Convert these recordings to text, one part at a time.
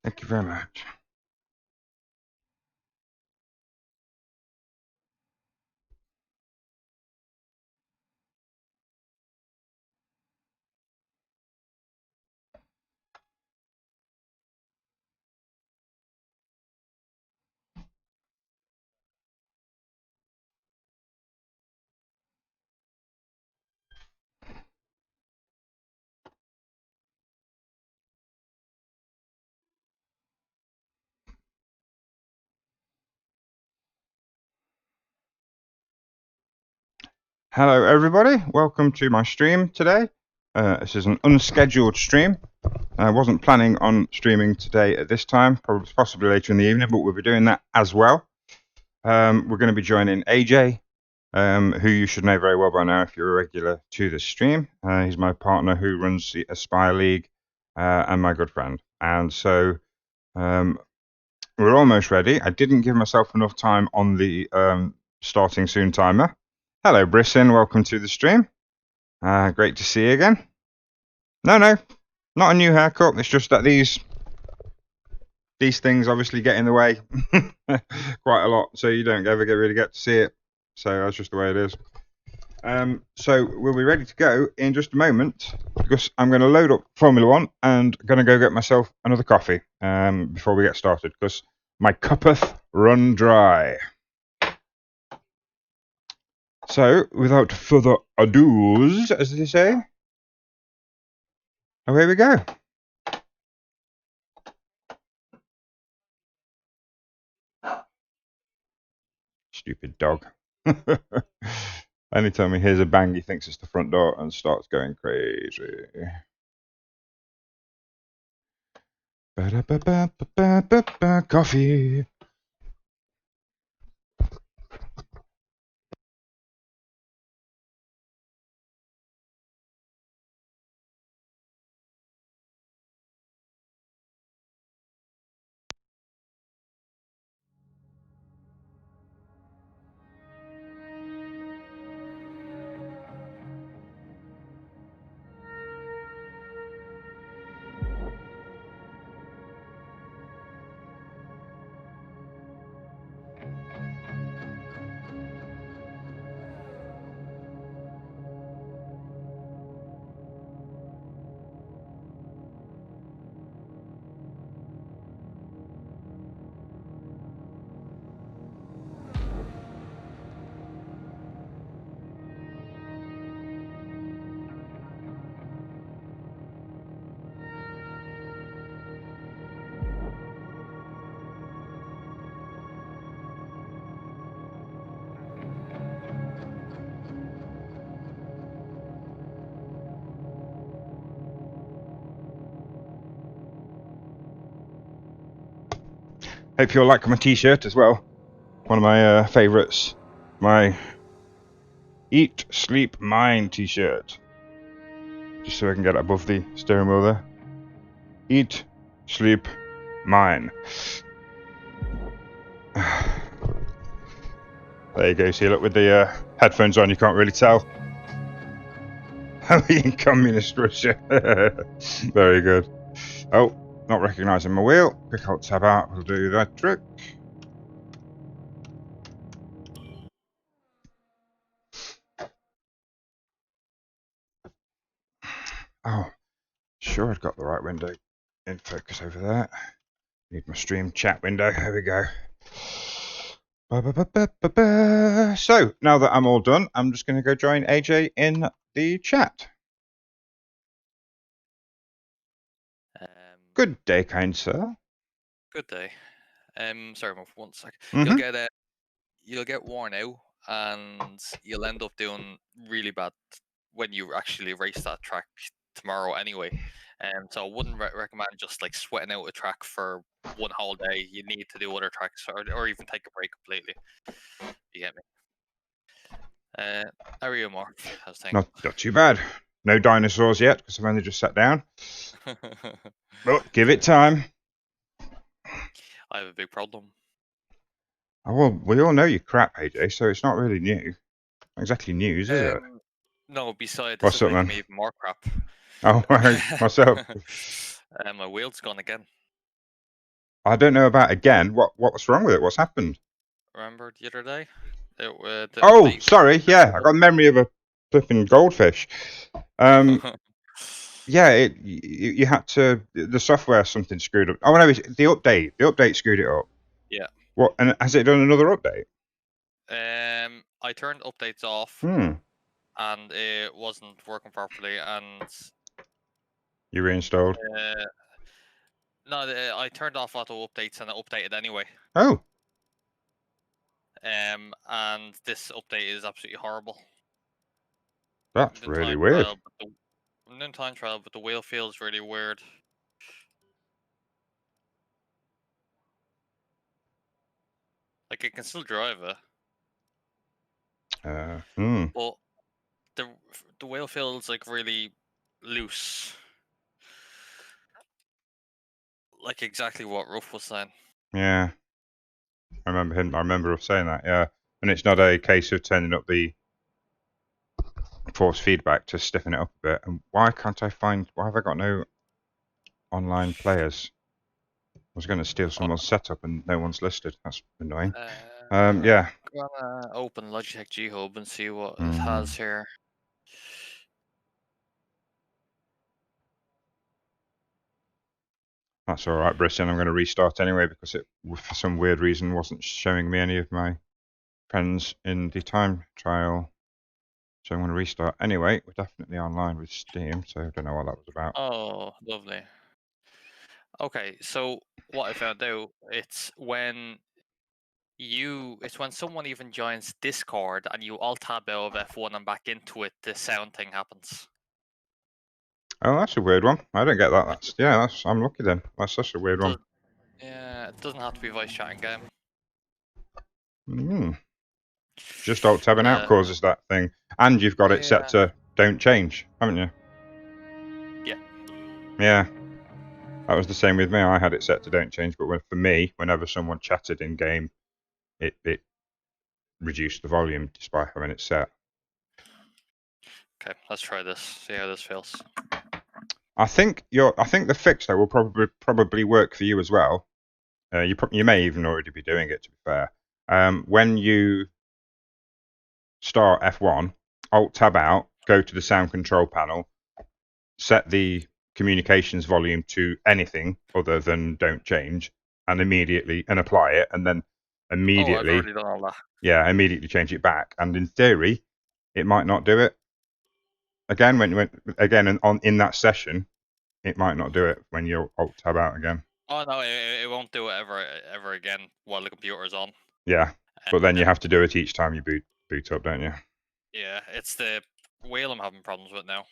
Thank you very much. Hello, everybody. Welcome to my stream today. This is an unscheduled stream. I wasn't planning on streaming today at this time, possibly later in the evening, but we'll be doing that as well. We're going to be joining AJ, who you should know very well by now if you're a regular to this stream. He's my partner who runs the Aspire League and my good friend. And so we're almost ready. I didn't give myself enough time on the starting soon timer. Hello, Brisson. Welcome to the stream. Great to see you again. No, not a new haircut. It's just that these things obviously get in the way quite a lot, so you don't ever really get to see it. So that's just the way it is. So we'll be ready to go in just a moment because I'm going to load up Formula One and going to go get myself another coffee before we get started because my cuppeth run dry. So, without further ado's, as they say, away we go. Stupid dog. Anytime he hears a bang, he thinks it's the front door and starts going crazy. Coffee. Hope you'll like my t-shirt as well. One of my favourites. My Eat, Sleep, Mine t-shirt. Just so I can get it above the steering wheel there. Eat, Sleep, Mine. There you go. See, look, with the headphones on, you can't really tell. I'm in communist Russia. Very good. Oh, not recognising my wheel. Quick alt tab out will do that trick. Oh, sure, I've got the right window in focus over there. Need my stream chat window. There we go. So, now that I'm all done, I'm just going to go join AJ in the chat. Good day, kind sir. Good day. Sorry, 1 second. Mm-hmm. You'll get worn out, and you'll end up doing really bad when you actually race that track tomorrow anyway. So I wouldn't recommend just like sweating out a track for one whole day. You need to do other tracks or even take a break completely. You get me? How are you, Mark? How's things? Not too bad. No dinosaurs yet because I've only just sat down. But give it time. I have a big problem. Oh, well, we all know you're crap, AJ, so it's not really new. Not exactly news, is it? No, besides, What's this is up, making man? me even more crap. Oh, myself. My wheel's gone again. I don't know about again. What's wrong with it? What's happened? Remember the other day? The Oh, update. sorry. Yeah, I got a memory of a flipping goldfish. Um, yeah, you had to the software something screwed up. Oh no, it's the update. The update screwed it up. Yeah. What? And has it done another update? I turned updates off Hmm. and it wasn't working properly, and You reinstalled. uh, no, I turned off auto updates and it updated anyway. Oh, And this update is absolutely horrible. that's The really time weird. trial, I'm doing time trial, but the wheel feels really weird. Like I can still drive it, Hmm. but the the wheel feels like really loose. Like exactly what Ruff was saying. Yeah, I remember him. I remember us saying that. Yeah, and it's not a case of turning up the force feedback to stiffen it up a bit. And why can't I find? Why have I got no online players? I was going to steal someone's setup and no one's listed. That's annoying. Yeah. Gonna open Logitech G Hub and see what it Mm, has here. that's all right, Britain. I'm going to restart anyway because it, for some weird reason, wasn't showing me any of my friends in the time trial. So I'm going to restart anyway. We're definitely online with Steam, so I don't know what that was about. Oh, lovely. Okay, so what I found out, it's when someone even joins Discord and you alt tab out of F1 and back into it, the sound thing happens. Oh, that's a weird one. I don't get that. It That's I'm lucky then. That's such a weird one. does, yeah, it doesn't have to be voice chatting game. Mm. Just alt tabbing out Uh, causes that thing, and you've got it set yeah, to don't change, haven't you? yeah. Yeah, that was the same with me. I had it set to don't change, but for me, whenever someone chatted in game, it reduced the volume despite having it set. Okay, let's try this. See how this feels. I think the fix though will probably work for you as well. You may even already be doing it. To be fair, when you start F1, Alt Tab out, go to the sound control panel, set the communications volume to anything other than don't change, and apply it, and then Oh, I've immediately, already done all that. yeah, immediately change it back. And in theory, it might not do it again in that session. It might not do it when you Alt Tab out again. Oh no, it won't do it ever again while the computer's on. Yeah, but then you have to do it each time you boot up, don't you? Yeah, it's the wheel I'm having problems with now.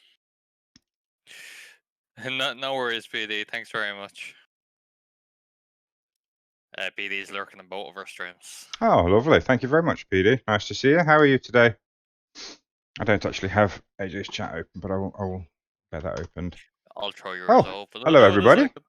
No worries, PD. Thanks very much. PD's lurking in both of our streams. Oh, lovely. Thank you very much, PD. Nice to see you. How are you today? I don't actually have AJ's chat open, but I will get that opened. I'll throw yours Oh, open hello, in a everybody. second.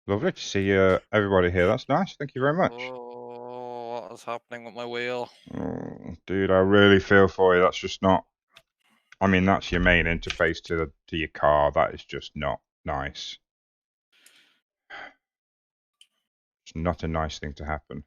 Lovely to see everybody here. That's nice. Thank you very much. Oh, what is happening with my wheel? Oh, dude, I really feel for you. That's just not. I mean, that's your main interface to your car. That is just not nice. It's not a nice thing to happen.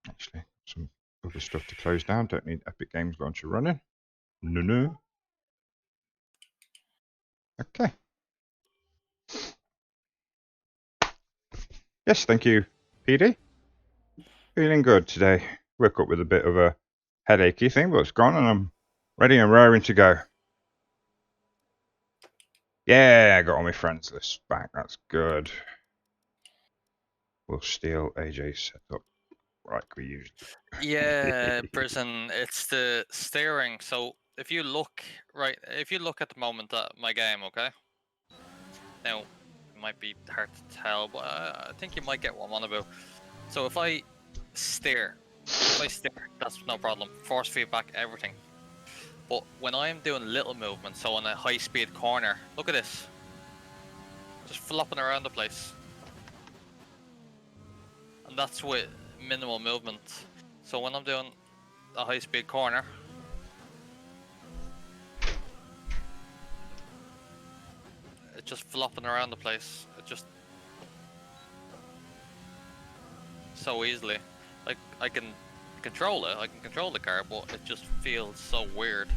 Actually, some other stuff to close down. Don't need Epic Games Launcher running. No. Okay. Yes, thank you, PD. Feeling good today. Woke up with a bit of a headachy thing, but it's gone and I'm ready and raring to go. Yeah, I got all my friends list back. That's good. We'll steal AJ's setup like we usually do. Yeah, Prison. It's the steering. So if you look at the moment at my game, okay. Now, it might be hard to tell, but I think you might get what I'm on about. So if I steer, that's no problem. Force feedback, everything. But when I'm doing little movements, so on a high-speed corner, look at this. Just flopping around the place. And that's with minimal movement. So when I'm doing a high-speed corner, it's just flopping around the place. It just so easily. Like I can control it. I can control the car, but it just feels so weird.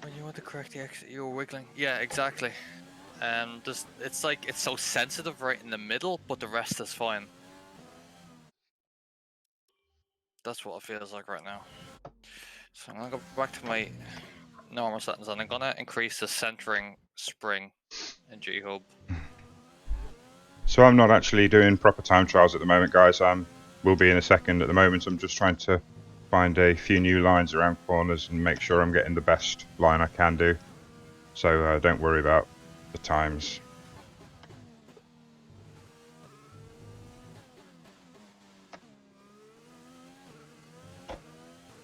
When you want to correct the exit, you're wiggling. Yeah, exactly. It's like it's so sensitive right in the middle, but the rest is fine. That's what it feels like right now. So I'm gonna go back to my normal settings, and I'm gonna increase the centering spring in G-Hub. So I'm not actually doing proper time trials at the moment, guys. Will be in a second. At the moment, I'm just trying to find a few new lines around corners and make sure I'm getting the best line I can do. So don't worry about the times.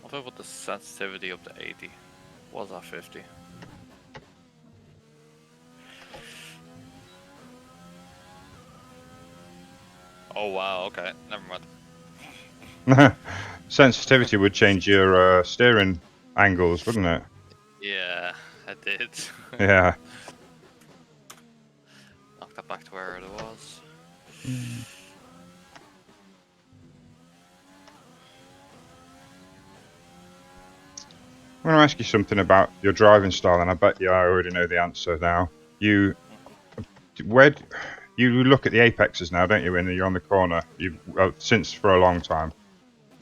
What about the sensitivity up to 80? Was that 50? Oh wow, okay, never mind. Sensitivity would change your steering angles, wouldn't it? Yeah, I did. Yeah. Knock that back to where it was. I want to ask you something about your driving style, and I bet you I already know the answer now. You look at the apexes now, don't you? When you're on the corner, since for a long time.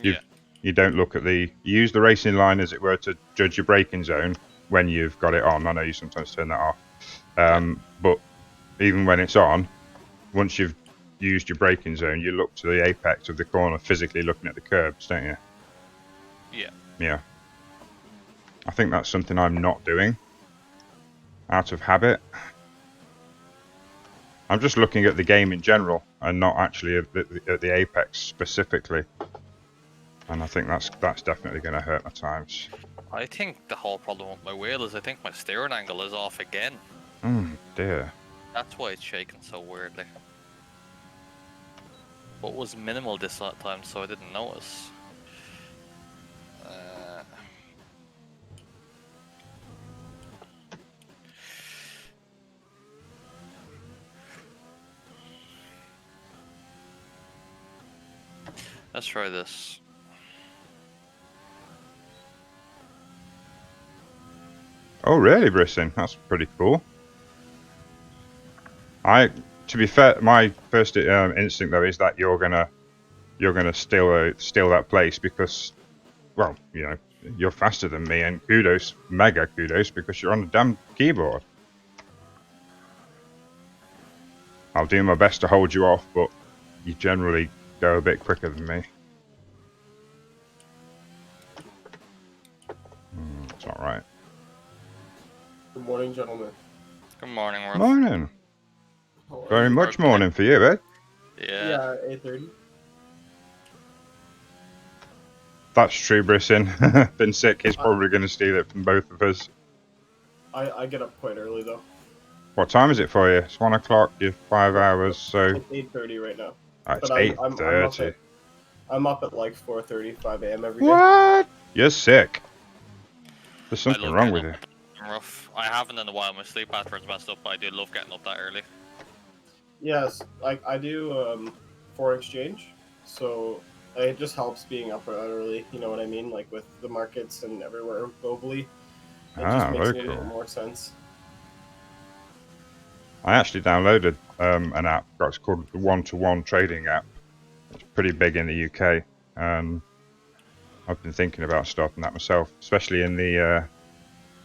Yeah. You don't look at you use the racing line, as it were, to judge your braking zone when you've got it on. I know you sometimes turn that off. But even when it's on, once you've used your braking zone, you look to the apex of the corner, physically looking at the curbs, don't you? Yeah. Yeah. I think that's something I'm not doing out of habit. I'm just looking at the game in general and not actually at the apex specifically. And I think that's definitely going to hurt my times. I think the whole problem with my wheel is I think my steering angle is off again. Dear. That's why it's shaking so weirdly. But it was minimal this time, so I didn't notice. Let's try this. Oh really, Brisson? That's pretty cool. To be fair, my first instinct though is that you're gonna steal that place because, well, you know, you're faster than me, and kudos, mega kudos, because you're on the damn keyboard. I'll do my best to hold you off, but you generally go a bit quicker than me. It's all right. Good morning, gentlemen. Good morning, Ruff. Morning. Very much morning for you, eh? Yeah. 8:30. That's true, Brisson. Been sick. He's probably going to steal it from both of us. I get up quite early though. What time is it for you? It's 1 o'clock. You're 5 hours, so It's 8:30 right now. it's But 8:30. I'm up at like 4:30, 5 a.m. every day. What? You're sick. There's something wrong with you. Rough. I haven't in a while. My sleep pattern's messed up, but I do love getting up that early. Yes, I do foreign exchange, so it just helps being up early. You know what I mean? Like with the markets and everywhere globally, it just makes Very a bit cool. more sense. I actually downloaded an app that's called the One-to-One Trading app. It's pretty big in the UK, and I've been thinking about starting that myself, especially in the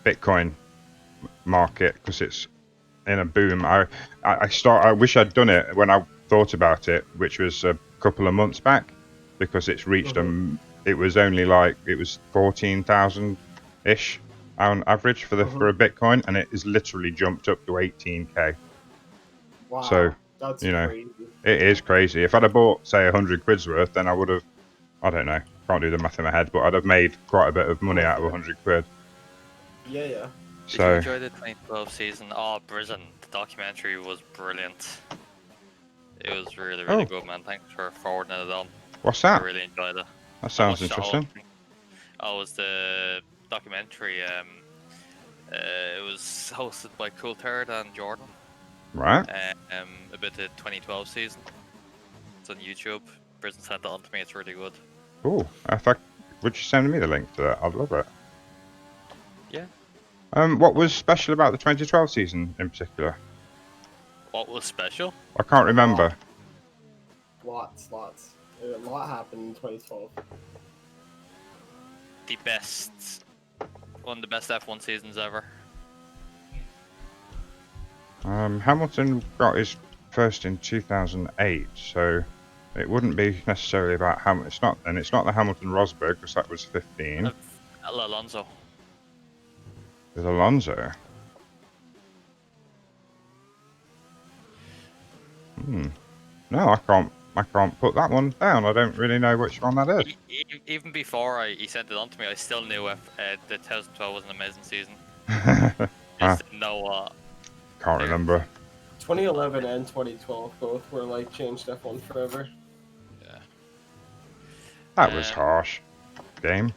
Bitcoin market, because it's in a boom. I wish I'd done it when I thought about it, which was a couple of months back, because it's reached it was only like, it was 14,000 ish on average for a Bitcoin, and it has literally jumped up to 18k. Wow, so that's crazy. crazy. It is crazy. If I'd have bought, say, 100 quid's worth, then I would have, I don't know, can't do the math in my head, but I'd have made quite a bit of money out of 100 quid. Yeah. Did you So, enjoy the 2012 season? Oh, Prison. The documentary was brilliant. It was really, really Oh. good, man. Thanks for forwarding it on. what's I that? really enjoyed it. That I sounds watched the whole interesting. thing. Oh, it was the documentary. It was hosted by Cool Third and Jordan. Right. About the 2012 season. It's on YouTube. Prison sent it on to me. It's really good. Oh, in fact, would you send me the link to that? I'd love it. Yeah. What was special about the 2012 season in particular? What was special? I can't remember. Lots. A lot happened in 2012. The best. One of the best F1 seasons ever. Hamilton got his first in 2008, so it wouldn't be necessarily about Hamilton. It's not the Hamilton Rosberg because that was 15. Alonso. With Alonso. No, I can't put that one down. I don't really know which one that is. Even before he sent it on to me, I still knew the 2012 was an amazing season. Just didn't know what. Can't remember. 2011 and 2012 both were like changed F1 forever. Yeah. That was harsh. Game.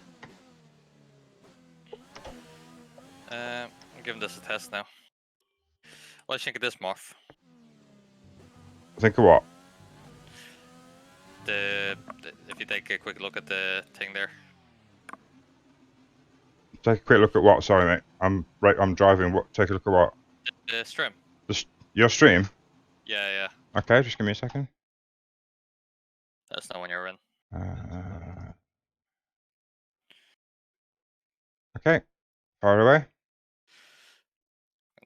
I'm giving this a test now. What do you think of this morph? Think of what? If you take a quick look at the thing there. Take a quick look at what? Sorry, mate. I'm driving. What? Take a look at what? The stream. Your stream? Yeah. Okay, just give me a second. That's not when you're in. Okay, fire away.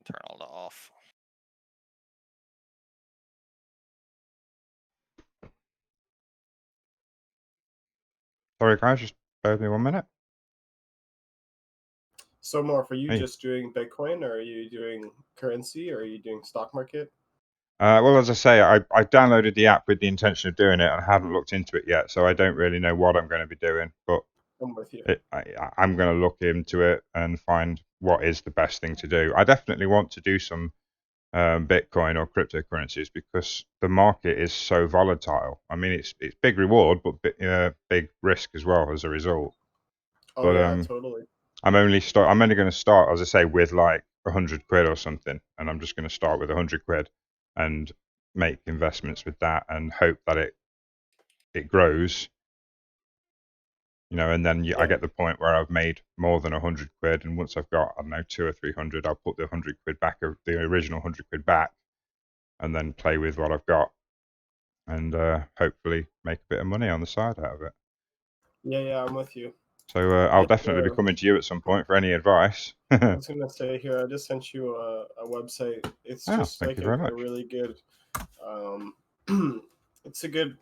Turn all that off. Sorry, guys, just bear with me 1 minute. So, Morph, are you Hey. just doing Bitcoin, or are you doing currency, or are you doing stock market? Well, as I say, I downloaded the app with the intention of doing it and I haven't looked into it yet, so I don't really know what I'm going to be doing. But I'm with you. I'm going to look into it and find what is the best thing to do. I definitely want to do some Bitcoin or cryptocurrencies because the market is so volatile. I mean, it's big reward, but big risk as well as a result. Oh But yeah, totally. I'm only going to start, as I say, with like 100 quid or something, and I'm just going to start with 100 quid and make investments with that and hope that it grows, and then I get the point where I've made more than 100 quid, and once I've got, I don't know, 200 or 300, I'll put the 100 quid back, or the original 100 quid back, and then play with what I've got, and hopefully make a bit of money on the side out of it. Yeah, I'm with you. So I'll definitely be coming to you at some point for any advice. I was gonna say here, I just sent you a website. It's just like a really good. It's a good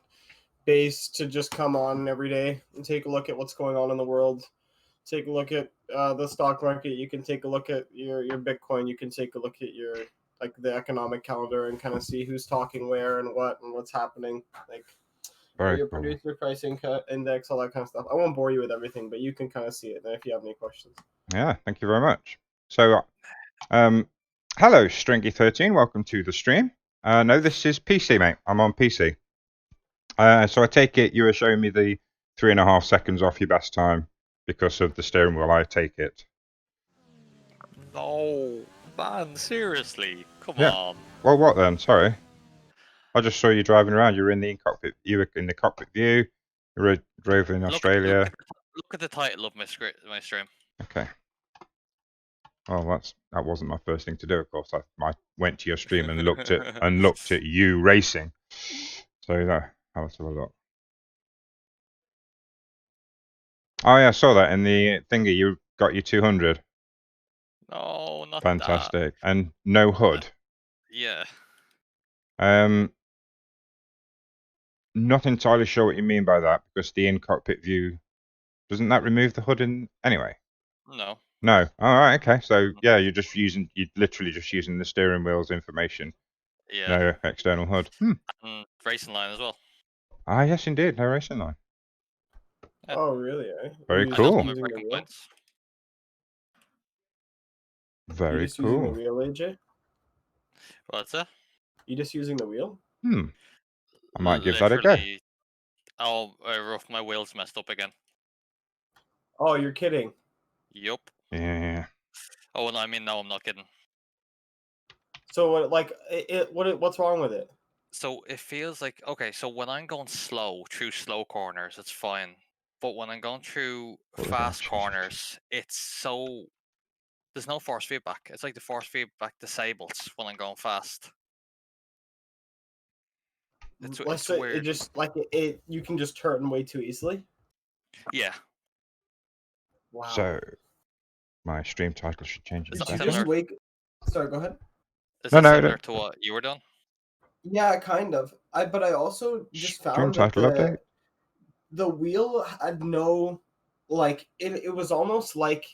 base to just come on every day and take a look at what's going on in the world. Take a look at the stock market. You can take a look at your Bitcoin. You can take a look at your the economic calendar and kind of see who's talking where and what's happening. Your producer pricing index, all that kind of stuff. I won't bore you with everything, but you can kind of see it. And if you have any questions. Yeah, thank you very much. So, hello, Stringy13. Welcome to the stream. No, this is PC, mate. I'm on PC. So I take it you were showing me the 3.5 seconds off your best time because of the steering wheel. I take it. No, man, seriously, come on. Well, what then? Sorry, I just saw you driving around. You were in the cockpit. You were in the cockpit view. You drove in Australia. Look at the title of my stream. Okay. Well, that wasn't my first thing to do. Of course, I went to your stream and looked at you racing. So let's have a look. Oh yeah, I saw that in the thingy. You got your 200. No, not fantastic. That. And no hood. Yeah. Not entirely sure what you mean by that because the in-cockpit view, doesn't that remove the hood in anyway? No. No. All right. Okay. So yeah, you're literally just using the steering wheel's information. Yeah. No external hood. And racing line as well. Ah, yes, indeed. No racing line. Yeah. Oh, really? Eh? Very cool. Very just using the cool. wheel, AJ? What's that? You just using the wheel? I might give that a go. Literally. Oh, rough, my wheel's messed up again. Oh, you're kidding. Yup. Yeah. Oh, no, I mean, no, I'm not kidding. So what? Like, what's wrong with it? So it feels like, okay, so when I'm going slow through slow corners, it's fine. But when I'm going through Oh, fast Jesus. corners, it's so. There's no force feedback. It's like the force feedback disables when I'm going fast. Like, It's so it weird. just like it you can just turn way too easily. Yeah. Wow. So, my stream title should change Is Did that you instead. just similar? wake? Sorry, go ahead. Is No, that no, similar to what you were doing? Yeah, kind of. But I also just Stream found that title update. the wheel had no, like, it was almost like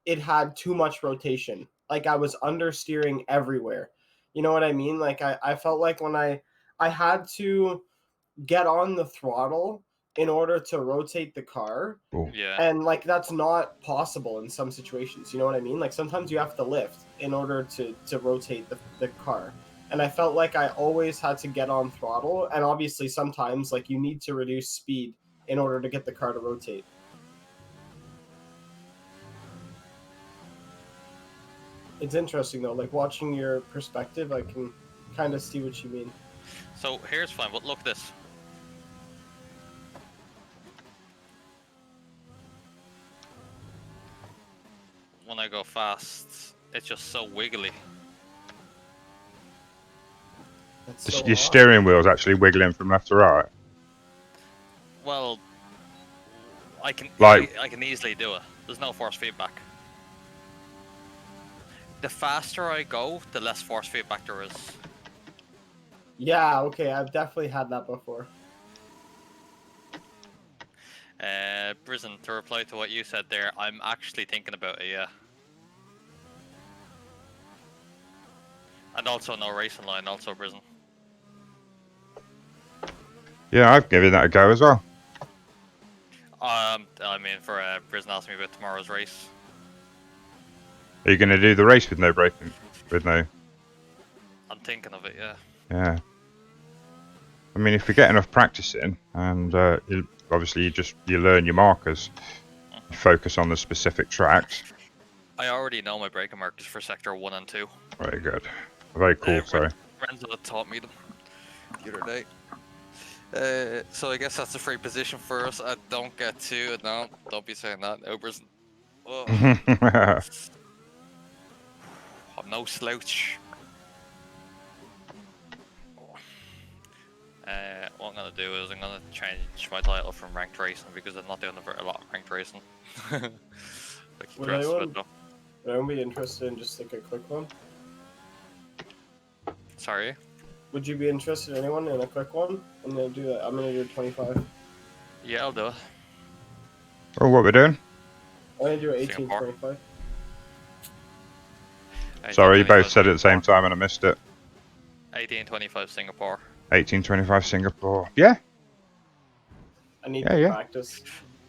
it had too much rotation. Like I was understeering everywhere. You know what I mean? Like I felt like when I had to get on the throttle in order to rotate the car, Oh, Yeah. and like that's not possible in some situations. You know what I mean? Like sometimes you have to lift in order to rotate the car. And I felt like I always had to get on throttle, and obviously sometimes like you need to reduce speed in order to get the car to rotate. It's interesting though, like watching your perspective, I can kind of see what you mean. So here's fine, but look at this. When I go fast, it's just so wiggly. That's so your odd. steering wheel's actually wiggling from left to right. Well, I can Like- I can easily do it. There's no force feedback. The faster I go, the less force feedback there is. Yeah, okay, I've definitely had that before. Prison, to reply to what you said there, I'm actually thinking about it, yeah. And also no racing line, also prison. Yeah, I've given that a go as well. I mean, for prison asked me about tomorrow's race. Are you going to do the race with no braking? With no? I'm thinking of it, yeah. Yeah. I mean, if you get enough practice in, and obviously you learn your markers, you focus on the specific tracks. I already know my braking markers for sector 1 and 2. Very good. Very cool. Sorry. Renzo taught me them the other day. So I guess that's a free position for us. I don't get to. No, don't be saying that. Obers. Oh, I'm no slouch. What I'm gonna do is I'm gonna change my title from ranked racing because I'm not doing a lot of ranked racing. Like Would the rest of anyone, it, though. would anyone be interested in just like a quick one? Sorry. Would you be interested, anyone, in a quick one? I'm gonna do that. I'm gonna do 25. Yeah, I'll do it. Oh, what we're doing? I'm gonna do 18, Singapore. 25. Sorry, you both 1825 said it at the same Singapore. time and I missed it. 1825 Singapore. 1825 Singapore. Yeah. I need Yeah, to yeah. practice.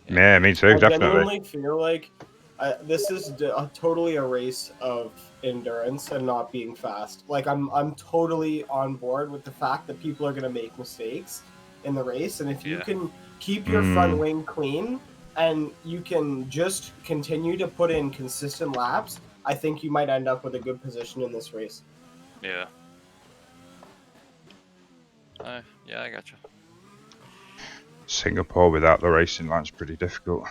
Yeah, me too. I Definitely. genuinely feel like this is totally a race of endurance and not being fast. Like I'm totally on board with the fact that people are gonna make mistakes in the race, and if you Yeah. can keep your front wing clean and you can just continue to put in consistent laps, I think you might end up with a good position in this race. Yeah. Yeah, I gotcha. Singapore without the racing line's pretty difficult.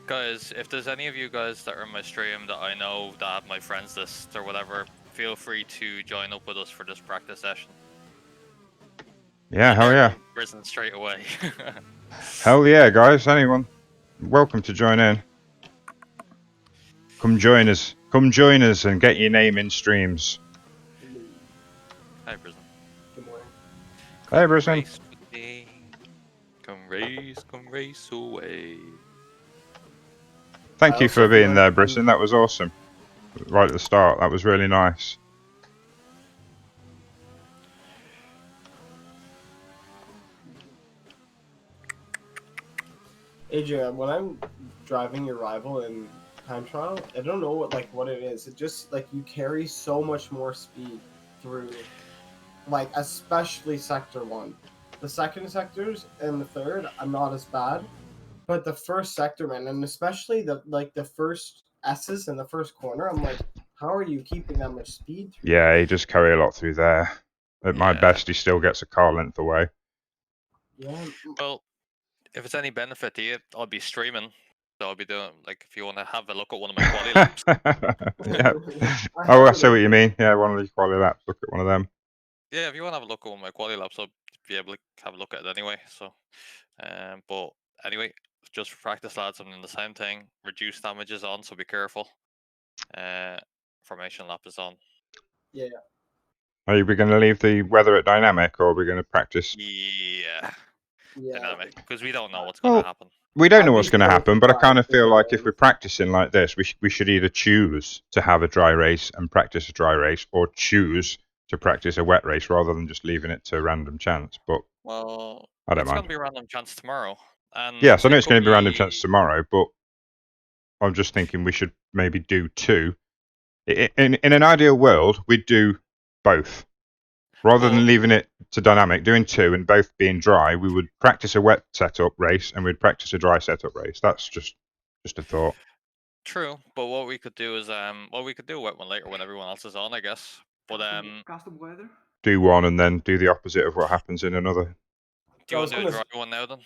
Guys, if there's any of you guys that are in my stream that I know that have my friends list or whatever, feel free to join up with us for this practice session. Yeah, hell yeah. Prison straight away. Hell yeah, guys. Anyone, welcome to join in. Come join us. Come join us and get your name in streams. Hi, Prison. Good morning. Hey, Brisbane. Race with me. Come race away. Thank I you also for feel being like there, Brisbane. That was awesome. Right at the start. That was really nice. AJ, when I'm driving your rival in time trial. I don't know what it is. It just like you carry so much more speed through, like especially sector 1. The second sectors and the third, I'm not as bad, but the first sector, man, and especially the first S's in the first corner, I'm like, how are you keeping that much speed through? Yeah, he does carry a lot through there. At my Yeah. best, he still gets a car length away. Yeah. Well, if it's any benefit to you, I'll be streaming. So I'll be doing, like, if you want to have a look at one of my quality laps. Yeah. I Oh, I have see it what you open. mean. Yeah, one of these quality laps. Look at one of them. Yeah, if you want to have a look at one of my quality laps, I'll be able to have a look at it anyway. So, but anyway, just for practice, lads, I'm doing the same thing. Reduce damage is on, so be careful. Formation lap is on. Yeah. Are we going to leave the weather at dynamic, or are we going to practice? Yeah, Yeah. dynamic, because we don't know what's going to Well, happen. we don't I'd know be what's going to so happen, but I kind of surprised if feel it like if rains. we're practicing like this, we should either choose to have a dry race and practice a dry race, or choose to practice a wet race rather than just leaving it to random chance. But Well, I don't it's going mind. to be a random chance tomorrow, and Yes, I know it it's could going to be random be. chance tomorrow, but I'm just thinking we should maybe do two. In an ideal world, we'd do both. Rather Well, than leaving it to dynamic, doing two and both being dry, we would practice a wet setup race and we'd practice a dry setup race. That's just a thought. true, but what we could do is we could do a wet one later when everyone else is on, I guess. But Custom weather. Do one and then do the opposite of what happens in another. do you I want was to do a gonna dry one now then?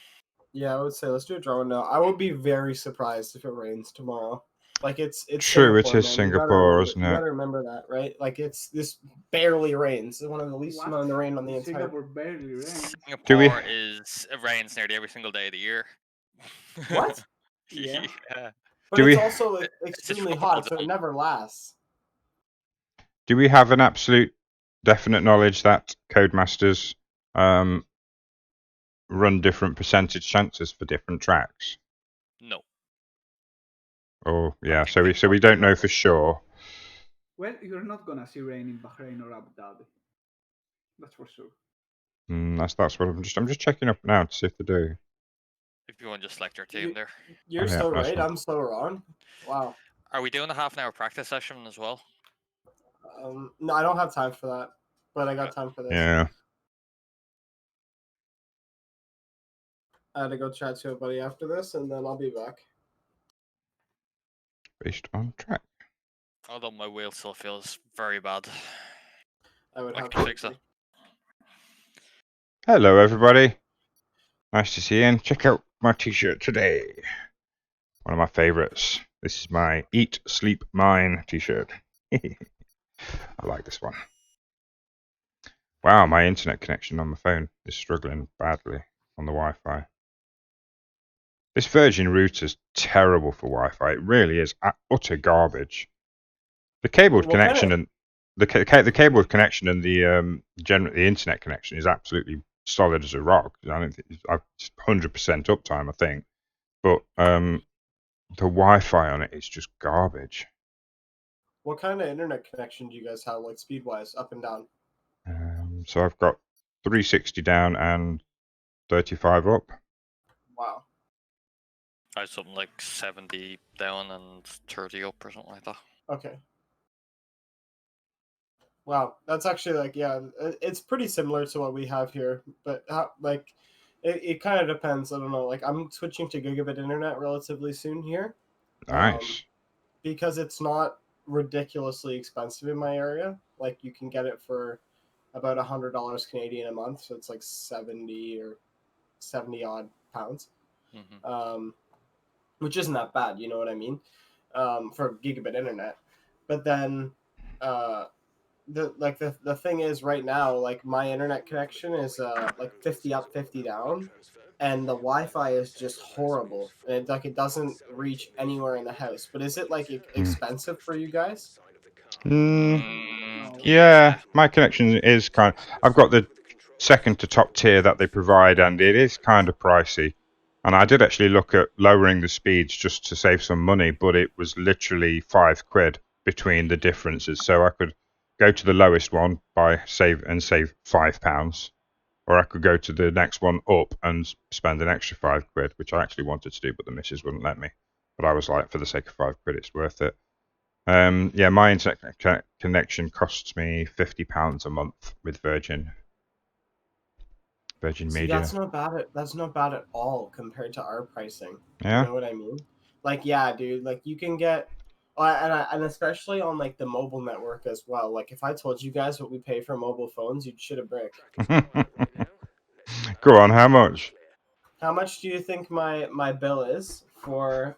Yeah, I would say let's do a drone now. I would be very surprised if it rains tomorrow. Like it's True, it Singapore, is man. Singapore, isn't You it? gotta remember that, right? Like this barely rains. It's one of the least What? amount of rain on the entire. Singapore barely rains. Singapore it rains nearly every single day of the year. What? Yeah. Yeah. But Do it's we- also It's a extremely tropical hot, so it zone. never lasts. Do we have an absolute definite knowledge that Codemasters run different percentage chances for different tracks? No. Oh, yeah. think So they we don't know for sure. Well, you're not gonna see rain in Bahrain or Abu Dhabi. That's for sure. That's what I'm just checking up now to see if they do. If you want to just select your team there. You're Oh, yeah, so nice right. one. I'm so wrong. Wow. Are we doing a half-an-hour practice session as well? No, I don't have time for that, but I got time for this. Yeah. I had to go chat to a buddy after this, and then I'll be back. Based on track. Although my wheel still feels very bad. I would have Like to fix it. agree. Hello, everybody. Nice to see you. And check out my t-shirt today. One of my favorites. This is my Eat, Sleep, Mine t-shirt. I like this one. Wow, my internet connection on my phone is struggling badly on the Wi-Fi. This Virgin router's terrible for Wi-Fi. It really is utter garbage. The cabled What connection kind and the cabled connection and the internet connection is absolutely solid as a rock. I don't think it's 100% uptime, I think, but the Wi-Fi on it is just garbage. What kind of internet connection do you guys have, like speed-wise, up and down? So I've got 360 down and 35 up. Wow. I had something like 70 down and 30 up or something like that. Okay. Wow, that's actually like, yeah, it's pretty similar to what we have here, but like it kind of depends. I don't know. Like I'm switching to gigabit internet relatively soon here. Nice. Because it's not ridiculously expensive in my area. Like you can get it for about $100 Canadian a month, so it's like 70 or 70 odd pounds, which isn't that bad. You know what I mean? For gigabit internet, but then the thing is right now, like my internet connection is like 50 up 50 down, and the Wi-Fi is just horrible, and it doesn't reach anywhere in the house. But is it like expensive for you guys? Yeah, my connection is I've got the second to top tier that they provide, and it is kind of pricey. And I did actually look at lowering the speeds just to save some money, but it was literally £5 between the differences. So I could go to the lowest one save £5, or I could go to the next one up and spend an extra £5, which I actually wanted to do, but the missus wouldn't let me. but I was like, for the sake of £5, it's worth it. Yeah, my internet connection costs me £50 a month with Virgin See, Media. that's not bad at all compared to our pricing. Yeah. You know what I mean? Like, yeah, dude. Like, you can get, and especially on like the mobile network as well. Like, if I told you guys what we pay for mobile phones, you'd shit a brick. Go on, how much? How much do you think my bill is for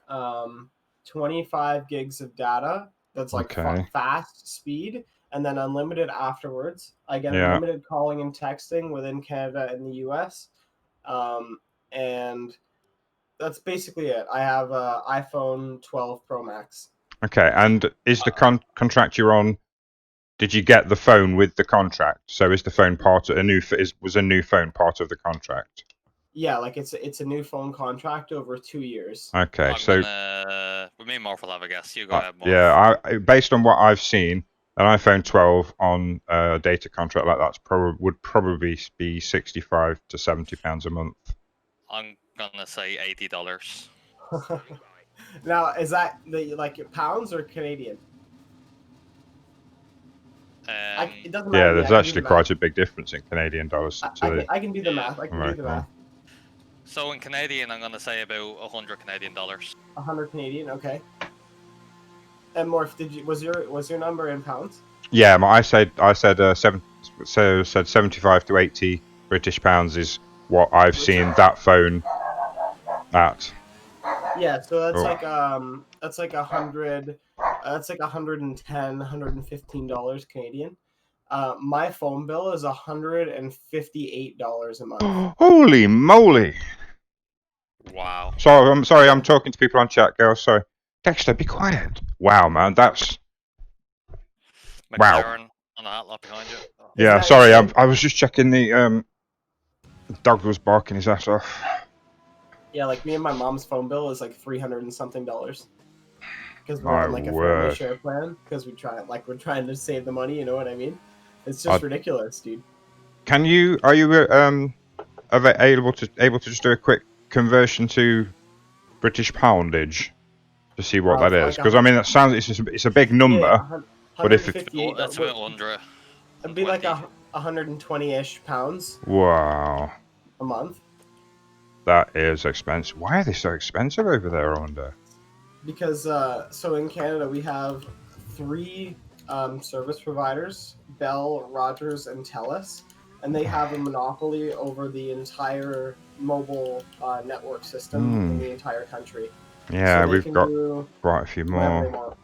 25 gigs of data? That's like Okay. fast speed, and then unlimited afterwards. I get Yeah. unlimited calling and texting within Canada and the US. And that's basically it. I have a iPhone 12 Pro Max. Okay, and is the contract you're on? Did you get the phone with the contract? So is the phone part of was a new phone part of the contract? Yeah, like it's a new phone contract over 2 years. Okay, I'm so gonna... with me, Morph will have a guess. You go ahead, Morph. yeah, based on what I've seen, an iPhone 12 on a data contract like that would probably be £65 to £70 a month. I'm gonna say $80. Now, is that like pounds or Canadian? It doesn't matter Yeah, to me. there's I can do actually the quite math. a big difference in Canadian dollars to I can do the Yeah. math. I can do the math. So in Canadian, I'm gonna say about $100 Canadian. 100 Canadian, okay. And Morph, was your number in pounds? Yeah, I said 75 to 80 British pounds is what I've seen that phone at. Yeah, so that's Oh. that's like 100, that's like $110, $115 Canadian. My phone bill is $158 a month. Holy moly! Wow. Sorry, I'm sorry. I'm talking to people on chat, girls. Sorry, Dexter, be quiet. Wow, man, that's wow. McLaren on the hat lot behind you. Oh. Yeah, that sorry. insane? I was just checking the dog was barking his ass off. Yeah, like me and my mom's phone bill is like $300 and something because we're My on like a family word. share plan because we're trying to save the money. You know what I mean? It's just ridiculous, dude. Are you able to just do a quick conversion to British poundage to see what that is? Because I mean, that sounds it's a big number, but if it's It's about 100. it'd be like 120-ish pounds wow, a month. that is expensive. Why are they so expensive over there? I wonder. Because so in Canada we have 3 service providers: Bell, Rogers, and TELUS, and they have a monopoly over the entire mobile network system in the entire country. Yeah, so they we've can got do quite a few whatever they more. want.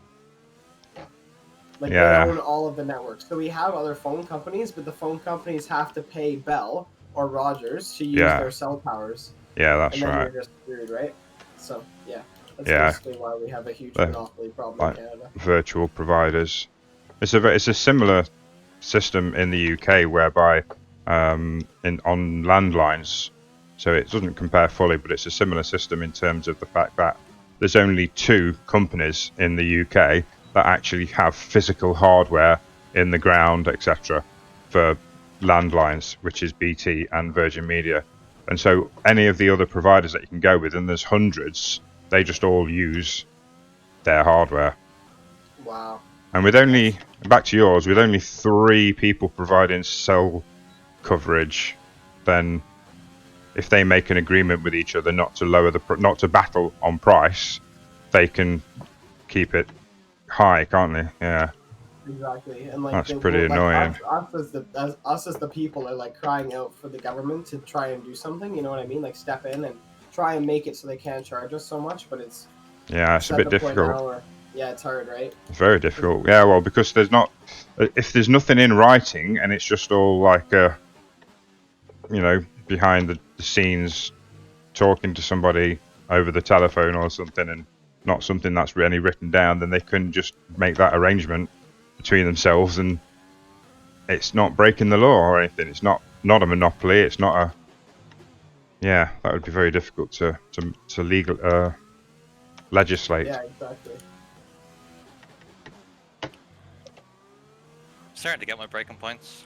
Like Yeah. they own all of the networks. So we have other phone companies, but the phone companies have to pay Bell or Rogers to use their cell towers. Yeah, that's and then right. you're just screwed, right? So yeah, that's Yeah. basically why we have a huge monopoly problem in Canada. Virtual providers. It's a similar system in the UK whereby on landlines, so it doesn't compare fully, but it's a similar system in terms of the fact that there's only 2 companies in the UK that actually have physical hardware in the ground, etc., for landlines, which is BT and Virgin Media. And so any of the other providers that you can go with, and there's hundreds, they just all use their hardware. Wow. And with only, back to yours, with only 3 people providing cell coverage, then if they make an agreement with each other not to battle on price, they can keep it high, can't they? Yeah. Exactly, and like that's pretty annoying. Us as the people are like crying out for the government to try and do something. You know what I mean? Like step in and try and make it so they can't charge us so much. But it's a bit difficult. Yeah, it's hard, right? It's very difficult. Yeah, well, because if there's nothing in writing and it's just all like behind the scenes talking to somebody over the telephone or something, and not something that's really written down, then they can just make that arrangement between themselves, and it's not breaking the law or anything. It's not a monopoly. It's not a. Yeah, that would be very difficult to legislate. Yeah, exactly. Starting to get my breaking points.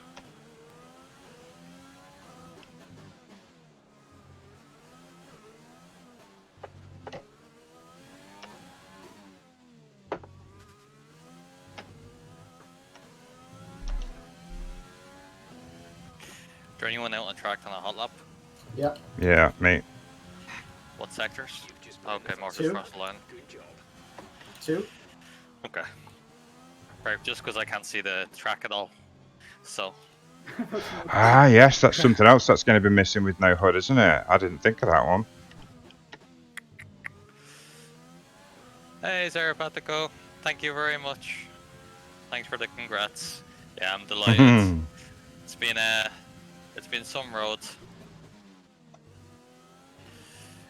there anyone out on track on a hot lap? Yep. Yeah, mate. What sectors? Okay, Marcus Two. across the line. 2. Okay. Right, just because I can't see the track at all. So, That's not Ah, yes, that's something else that's going to be missing with no HUD, isn't it? I didn't think of that one. hey, Zarapatico, thank you very much. Thanks for the congrats. Yeah, I'm delighted. It's been some road.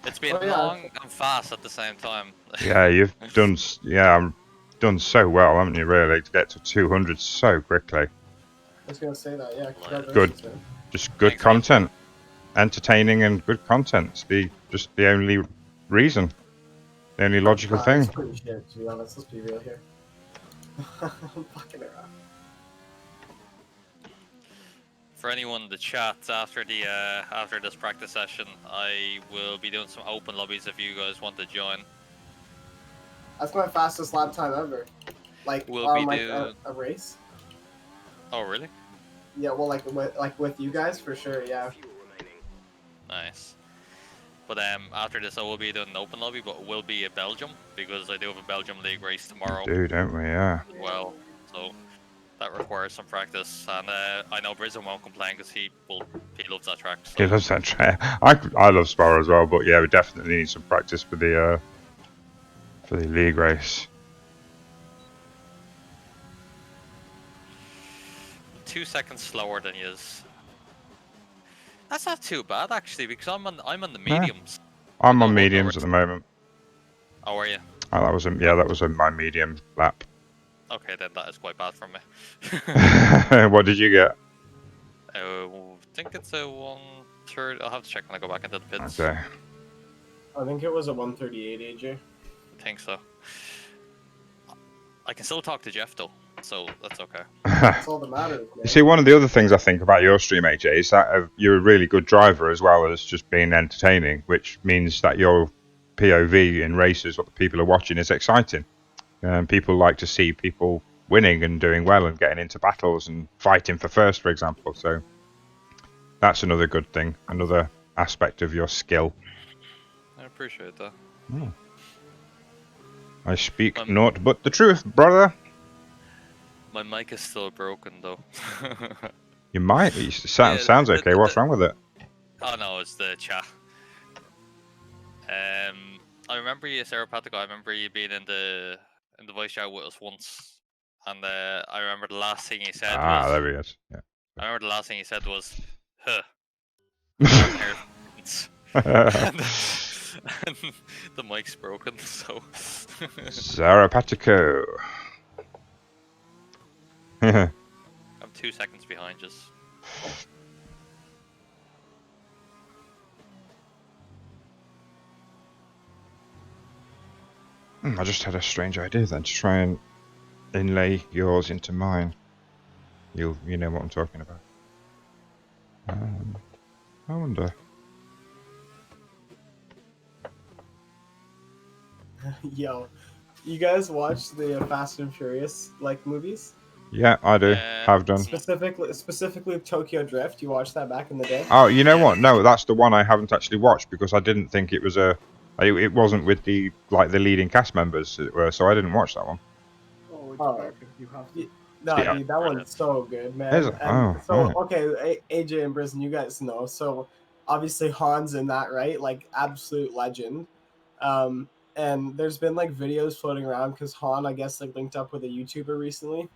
It's been Oh, yeah. long and fast at the same time. Yeah, you've done. Yeah, done so well, haven't you? Really, to get to 200 so quickly. I was gonna say that. Yeah. Good. Congratulations, man. Just good Thanks, man. content, entertaining and good content. It's just the only reason, the only logical It's thing. pretty shit, to be honest. Let's be real here. I'm fucking around. For anyone in the chat after this practice session, I will be doing some open lobbies if you guys want to join. That's my fastest lap time ever. Like We'll on be like doing- a race. Oh, really? Yeah, well, like with you guys for sure. Yeah. Nice. But after this, I will be doing an open lobby, but it will be a Belgium because I do have a Belgium League race tomorrow. Do, don't we? Yeah. Well, so that requires some practice, and I know Brisbane won't complain because he loves that track. So. He loves that track. I love Spa as well, but yeah, we definitely need some practice for the league race. 2 seconds slower than he is. That's not too bad actually, because I'm on the mediums. I'm on No, mediums lower. at the moment. Oh, are you? Oh, that was my medium lap. Okay, then that is quite bad for me. What did you get? I think it's a 1/3. I'll have to check when I go back into the pits. Okay. I think it was a 138, AJ. I think so. I can still talk to Jeff though, so that's okay. That's all that matters, man. You see, one of the other things I think about your stream, AJ, is that you're a really good driver as well as just being entertaining, which means that your POV in races, what the people are watching, is exciting. People like to see people winning and doing well and getting into battles and fighting for first, for example. So that's another good thing, another aspect of your skill. I appreciate that. I speak naught but the truth, brother. My mic is still broken though. You might. It sounds okay. What's wrong with it? Oh no, it's the chat. I remember you, Sarah Patrick. I remember you being in the voice chat with us once, and I remember the last thing you said was. There he is. Yeah. I remember the last thing you said was, "Huh." and the mic's broken, so. Zarapatico. I'm 2 seconds behind, just. I just had a strange idea then to try and inlay yours into mine. You know what I'm talking about. I wonder. Yo, you guys watch the Fast and Furious like movies? Yeah, I do. Have done. Specifically Tokyo Drift. You watched that back in the day? Oh, you know what? No, that's the one I haven't actually watched because I didn't think it was it wasn't with the leading cast members, as it were, so I didn't watch that one. Oh, it's perfect. You have to. No, Yeah. dude, that one's so good, man. Is it? And Oh, okay, AJ and Brisbane, you guys know. So obviously Han's in that, right? Like absolute legend. And there's been like videos floating around because Han, I guess, like linked up with a YouTuber recently,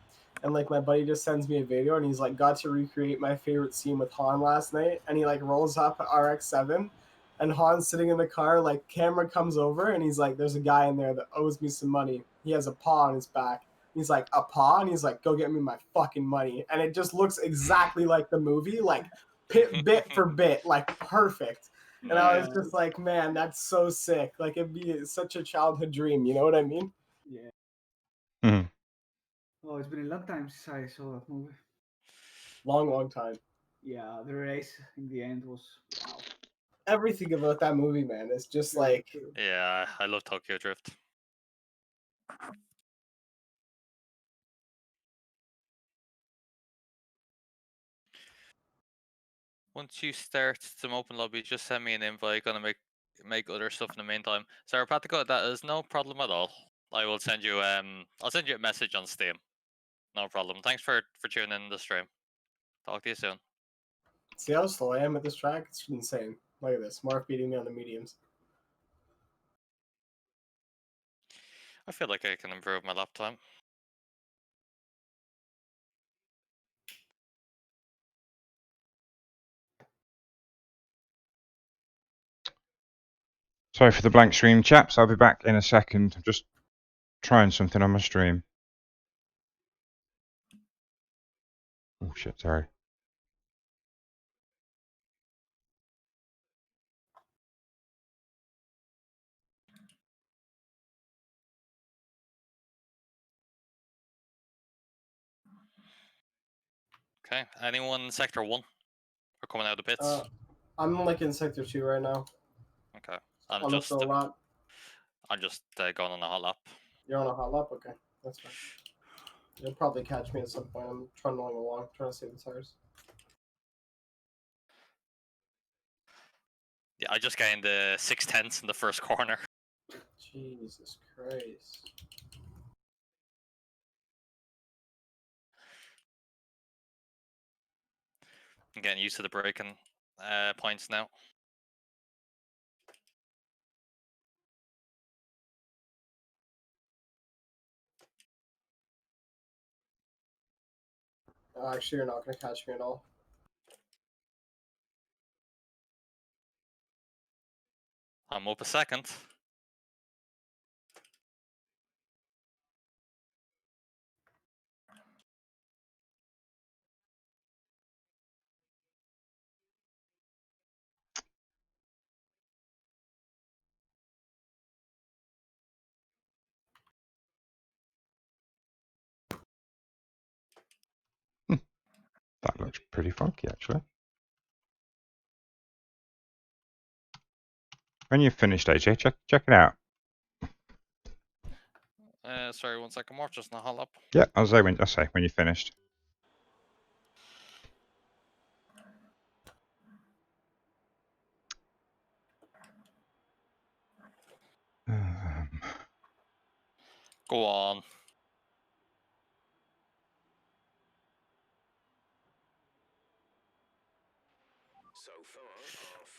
and like my buddy just sends me a video and he's like, got to recreate my favorite scene with Han last night, and he like rolls up RX-7, and Han's sitting in the car, like camera comes over and he's like, there's a guy in there that owes me some money. He has a paw on his back. He's like, a paw? And he's like, go get me my fucking money. And it just looks exactly like the movie, like bit for bit, like perfect. And I was just like, man, that's so sick. Like, it'd be such a childhood dream. You know what I mean? Yeah. Mhm. Oh, it's been a long time since I saw that movie. Long time. Yeah, the race in the end was wow. Everything about that movie, man, is just like. Yeah, I love Tokyo Drift. once you start some open lobby, just send me an invite. Gonna make other stuff in the meantime. Sarah Patico, that is no problem at all. I will send you I'll send you a message on Steam. No problem. Thanks for tuning in the stream. Talk to you soon. See how slow I am at this track? It's insane. Look at this. Mark beating me on the mediums. I feel like I can improve my lap time. Sorry for the blank stream, chaps. I'll be back in a second. I'm just trying something on my stream. Oh shit, sorry. Okay. Anyone in sector 1? Or coming out of the pits? I'm like in sector 2 right now. Okay. On the slow lap. I'm just going on a hot lap. You're on a hot lap? Okay. That's fine. You'll probably catch me at some point. I'm trundling along, trying to save the tires. Yeah, I just gained 6/10 in the first corner. Jesus Christ. I'm getting used to the braking points now. Actually, you're not going to catch me at all. I'm up a second. That looks pretty funky, actually. When you've finished, AJ, check it out. Sorry, 1 second more, just in a hot lap. Yeah, I'll say when you're finished. Go on.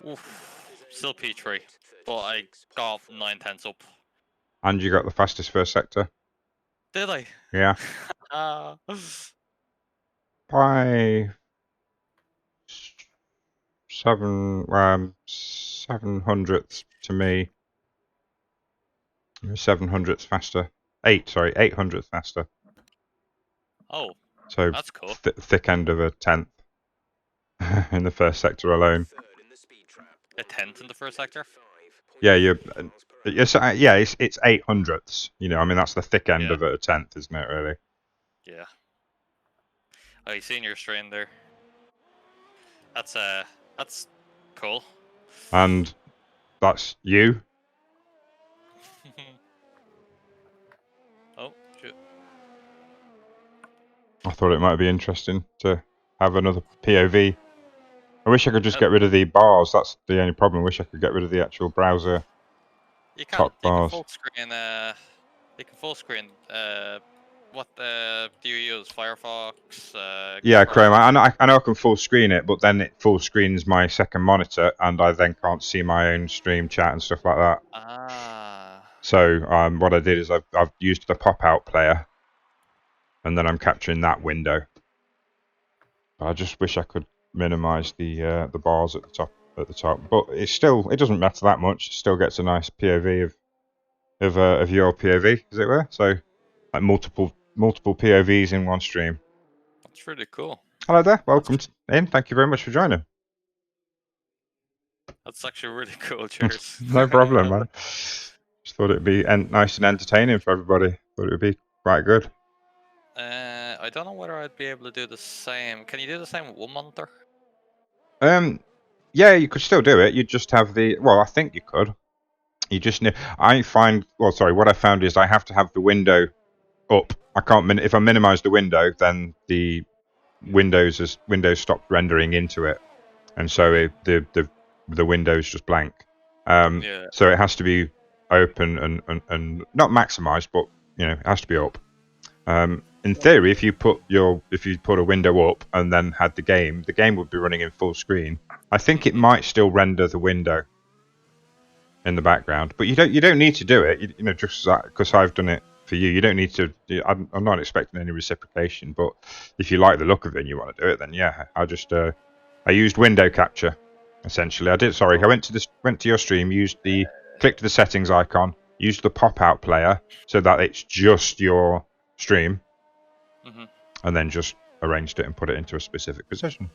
Oof. Still P3, but I got 9/10 up. And you got the fastest first sector. Did I? Yeah. By 700ths to me. 700ths faster. 800ths faster. Oh, so that's cool. Thick end of a 10th in the first sector alone. A 10th in the first sector? Yeah, it's 800ths. You know, I mean that's the thick end of a 10th, isn't it? Really? Yeah. Oh, you seen your strain there? That's cool. And that's you. Oh, shit. I thought it might be interesting to have another POV. I wish I could just get rid of the bars. That's the only problem. I wish I could get rid of the actual browser. You can. Top You bars. can full screen. You can full screen. What do you use? Firefox. Yeah, Chrome. I know I can full screen it, but then it full screens my second monitor, and I then can't see my own stream chat and stuff like that. Ah. So what I did is I've used the pop-out player, and then I'm capturing that window. I just wish I could minimize the bars at the top. But it doesn't matter that much. It still gets a nice POV of your POV, as it were. So like multiple POVs in one stream. That's really cool. Hello there. Welcome in. Thank you very much for joining. That's actually really cool. Cheers. No problem, man. Just thought it'd be nice and entertaining for everybody. Thought it would be quite good. I don't know whether I'd be able to do the same. Can you do the same with one monitor? Yeah, you could still do it. You just have the. Well, I think you could. You just need. What I found is I have to have the window up. I can't. If I minimize the window, then the Windows stopped rendering into it. and so the window's just blank. Yeah. So it has to be open and not maximized, but it has to be up. In theory, if you put a window up and then had the game would be running in full screen. I think it might still render the window in the background, but you don't need to do it. Just because I've done it for you. You don't need to. I'm not expecting any reciprocation, but if you like the look of it and you want to do it, then yeah, I used window capture. Essentially, I did. Sorry, I went to your stream, clicked the settings icon, used the pop-out player so that it's just your stream, and then just arranged it and put it into a specific position.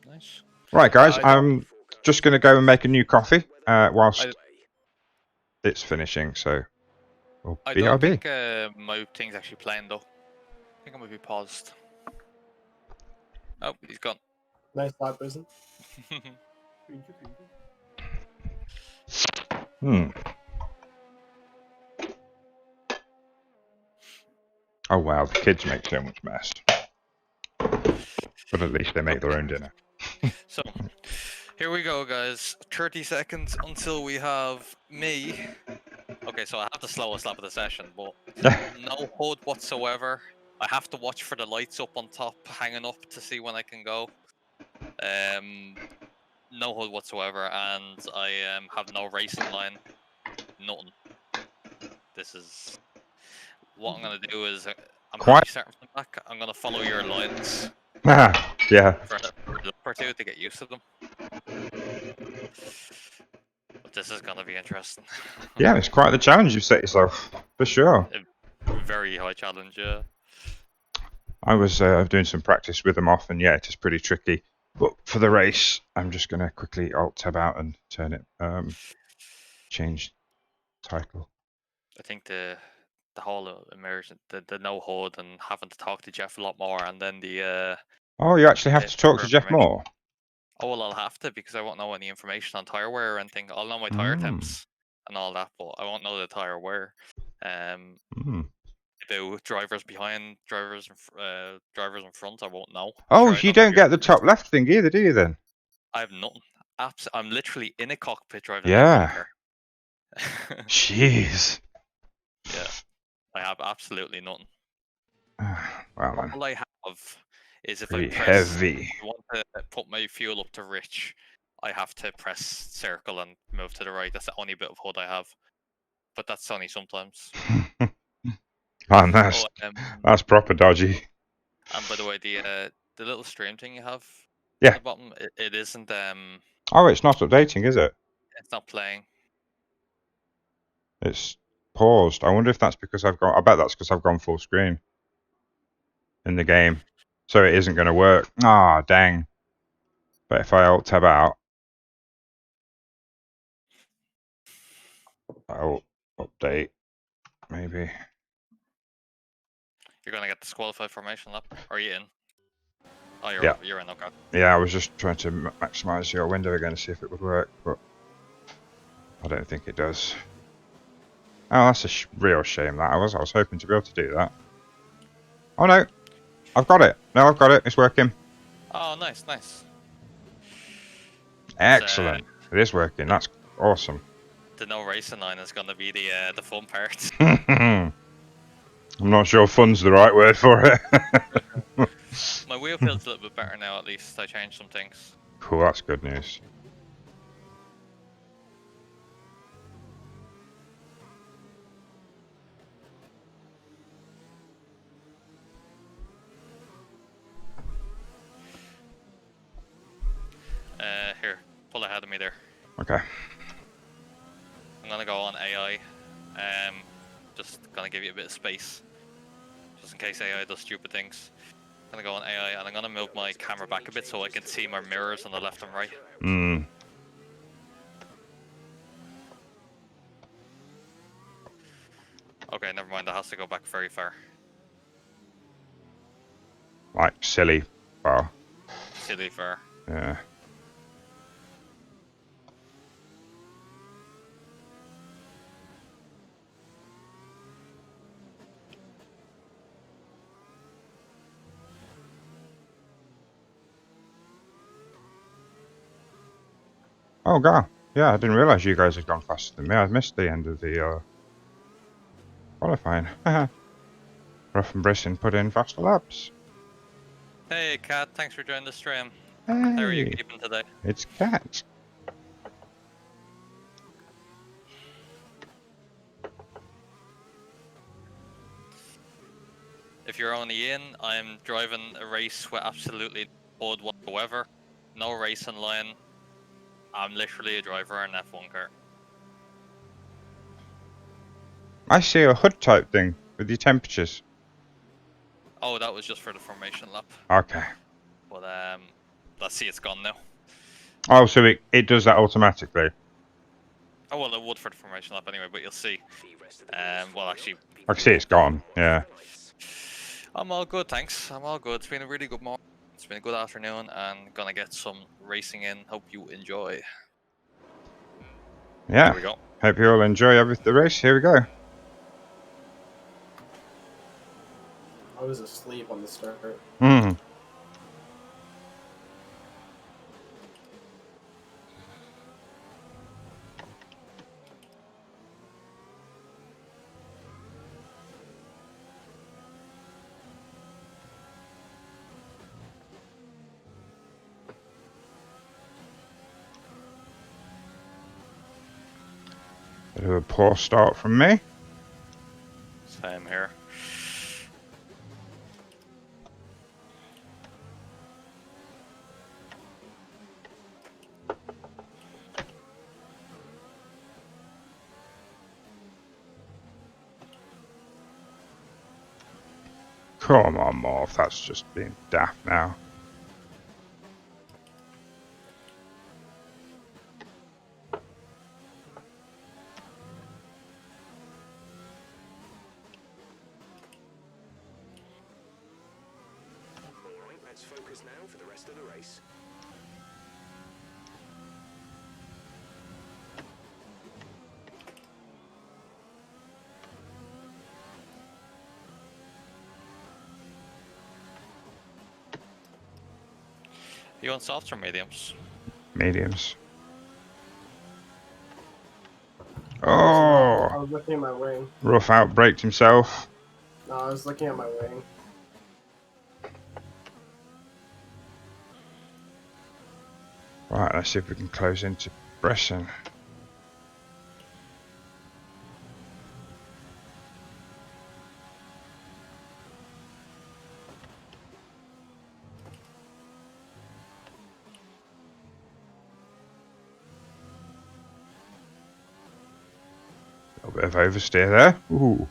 Nice. Right, guys, I'm just going to go and make a new coffee whilst it's finishing, so I BRB. don't think my thing's actually playing though. I think I might be paused. Oh, he's gone. Nice thought, prison. Thank you. Oh wow, the kids make so much mess. But at least they make their own dinner. So, here we go, guys. 30 seconds until we have me. Okay, so I have the slowest lap of the session, but no HUD whatsoever. I have to watch for the lights up on top, hanging up to see when I can go. No HUD whatsoever, and I have no racing line. Nothing. This is what I'm gonna do is I'm happy starting from the back. I'm gonna follow your lines. Yeah. For a look or two to get used to them. But this is gonna be interesting. Yeah, it's quite the challenge you've set yourself, for sure. A very high challenge, yeah. I was doing some practice with them off, and yeah, it is pretty tricky. But for the race, I'm just going to quickly Alt-tab out and turn it, change title. I think the whole immersion, the no HUD and having to talk to Jeff a lot more, and then the Oh, you actually have to talk to Jeff more? Oh, well, I'll have to, because I won't know any information on tire wear or anything. I'll know my tire temps and all that, but I won't know the tire wear. About drivers behind, drivers in front, I won't know. Oh, you don't get the top left thing either, do you then? I have nothing. I'm literally in a cockpit driving Yeah. a car. Jeez. Yeah, I have absolutely nothing. Well, man. All I have is if Pretty I press, heavy. I want to put my fuel up to rich, I have to press circle and move to the right. That's the only bit of HUD I have. But that's only sometimes. Man, that's proper dodgy. And by the way, the little stream thing you have at the bottom, it isn't Oh, it's not updating, is it? It's not playing. It's paused. I wonder if that's because I bet that's because I've gone full screen in the game. So it isn't going to work. Ah, dang. But if I Alt-tab out, I'll update, maybe. You're going to get disqualified formation lap? Or are you in? Oh, you're in, okay. Yeah, I was just trying to maximize your window again to see if it would work, but I don't think it does. Oh, that's a real shame, that. I was hoping to be able to do that. Oh, no. I've got it. No, I've got it. It's working. Oh, nice, nice. Excellent. It is working. That's awesome. The no racing line is going to be the fun part. I'm not sure fun's the right word for it. My wheel feels a little bit better now, at least. I changed some things. Cool, that's good news. Here, pull ahead of me there. Okay. I'm gonna go on AI. Just gonna give you a bit of space, just in case AI does stupid things. I'm gonna go on AI, and I'm gonna move my camera back a bit so I can see my mirrors on the left and right. Okay, never mind. That has to go back very far. Like silly far. Silly far. Yeah. Oh, God. Yeah, I didn't realise you guys had gone faster than me. I missed the end of the qualifying. Ruff and Brisson put in faster laps. Hey, Kat, thanks for joining the stream. Hey, How are you keeping today? it's Cat. If you're only in, I'm driving a race with absolutely no HUD whatsoever. No racing line. I'm literally a driver in an F1 car. I see a HUD type thing with your temperatures. Oh, that was just for the formation lap. Okay. But let's see, it's gone now. Oh, so it does that automatically. Oh well, it would for the formation lap anyway, but you'll see. Well, actually, I can see it's gone. Yeah. I'm all good, thanks. I'm all good. It's been a really good morning. It's been a good afternoon, and gonna get some racing in. Hope you enjoy. Yeah. Here we go. Hope you all enjoy the race. Here we go. I was asleep on the start. Hmm. Bit of a poor start from me. Same here. Come on, Morph. That's just being daft now. Alright, let's focus now for the rest of the race. You want softs or mediums? Mediums. I Oh! was looking at my wing. Rough outbraked himself. No, I was looking at my wing. Right, let's see if we can close into Bresson. A little bit of oversteer there. Ooh.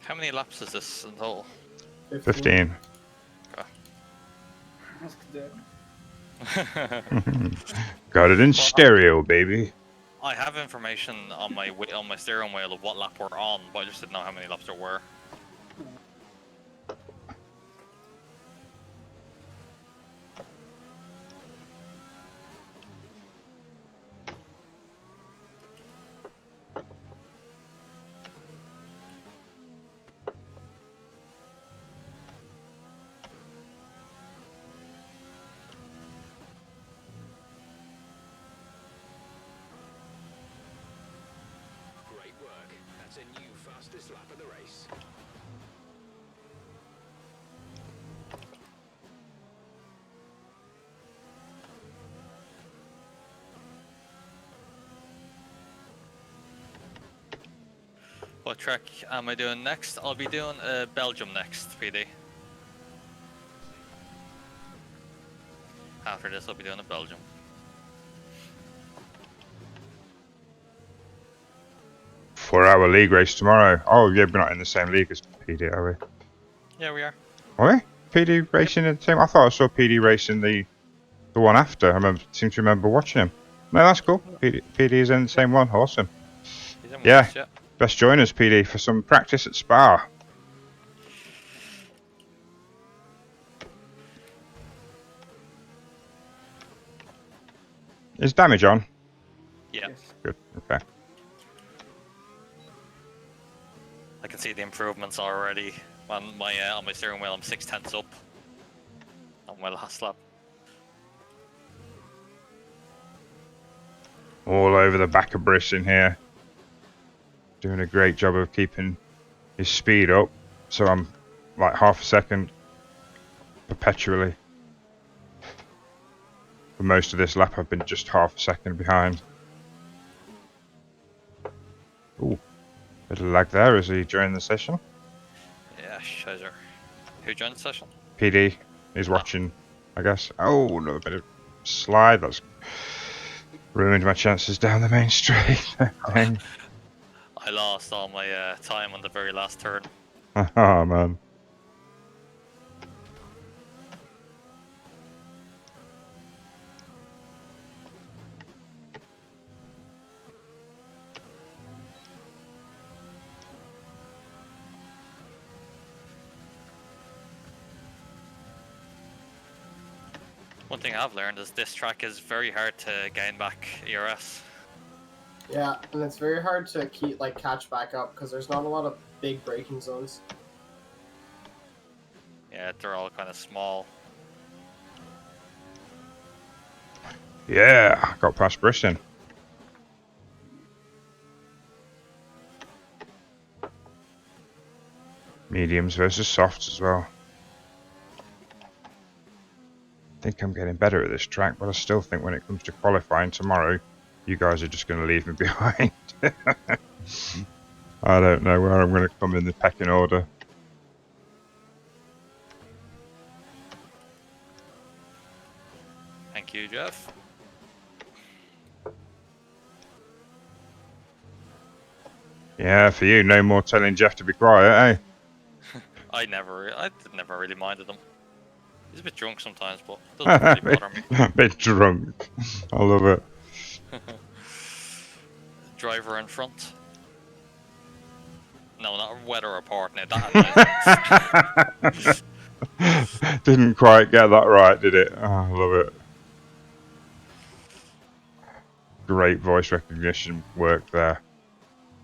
How many laps is this in total? 15. Ask them. Got it in Well, stereo, baby. I have information on my steering wheel of what lap we're on, but I just didn't know how many laps there were. Great work. That's a new fastest lap of the race. What track am I doing next? I'll be doing Belgium next, PD. After this, I'll be doing a Belgium. 4-hour league race tomorrow. Oh, yeah, we're not in the same league as PD, are we? Yeah, we are. Are we? PD racing in the same? I thought I saw PD racing the one after. Seem to remember watching him. No, that's cool. PD is in the same one. Awesome. He's in with Yeah. us, yeah. Best join us, PD, for some practice at Spa. Is damage on? Yeah. Yes. Good. Okay. I can see the improvements already. On my steering wheel, I'm 0.6 up on my last lap. All over the back of Briss in here. Doing a great job of keeping his speed up. So I'm like half a second perpetually. For most of this lap, I've been just half a second behind. Ooh, bit of lag there. Is he joining the session? Yeah, shizer. Who joined the session? PD is watching, I guess. Oh, another bit of slide. That's ruined my chances down the main straight. Dang. I lost all my time on the very last turn. Oh, man. One thing I've learned is this track is very hard to gain back ERS. Yeah, and it's very hard to catch back up because there's not a lot of big braking zones. Yeah, they're all kind of small. Yeah, got past Briston. Mediums versus softs as well. I think I'm getting better at this track, but I still think when it comes to qualifying tomorrow, you guys are just going to leave me behind. I don't know where I'm going to come in the pecking order. Thank you, Jeff. Yeah, for you, no more telling Jeff to be quiet, eh? I never really minded him. He's a bit drunk sometimes, but it doesn't really bother me. Bit drunk. I love it. Driver in front. No, not weather report now. That annoys me. Didn't quite get that right, did it? Oh, I love it. Great voice recognition work there,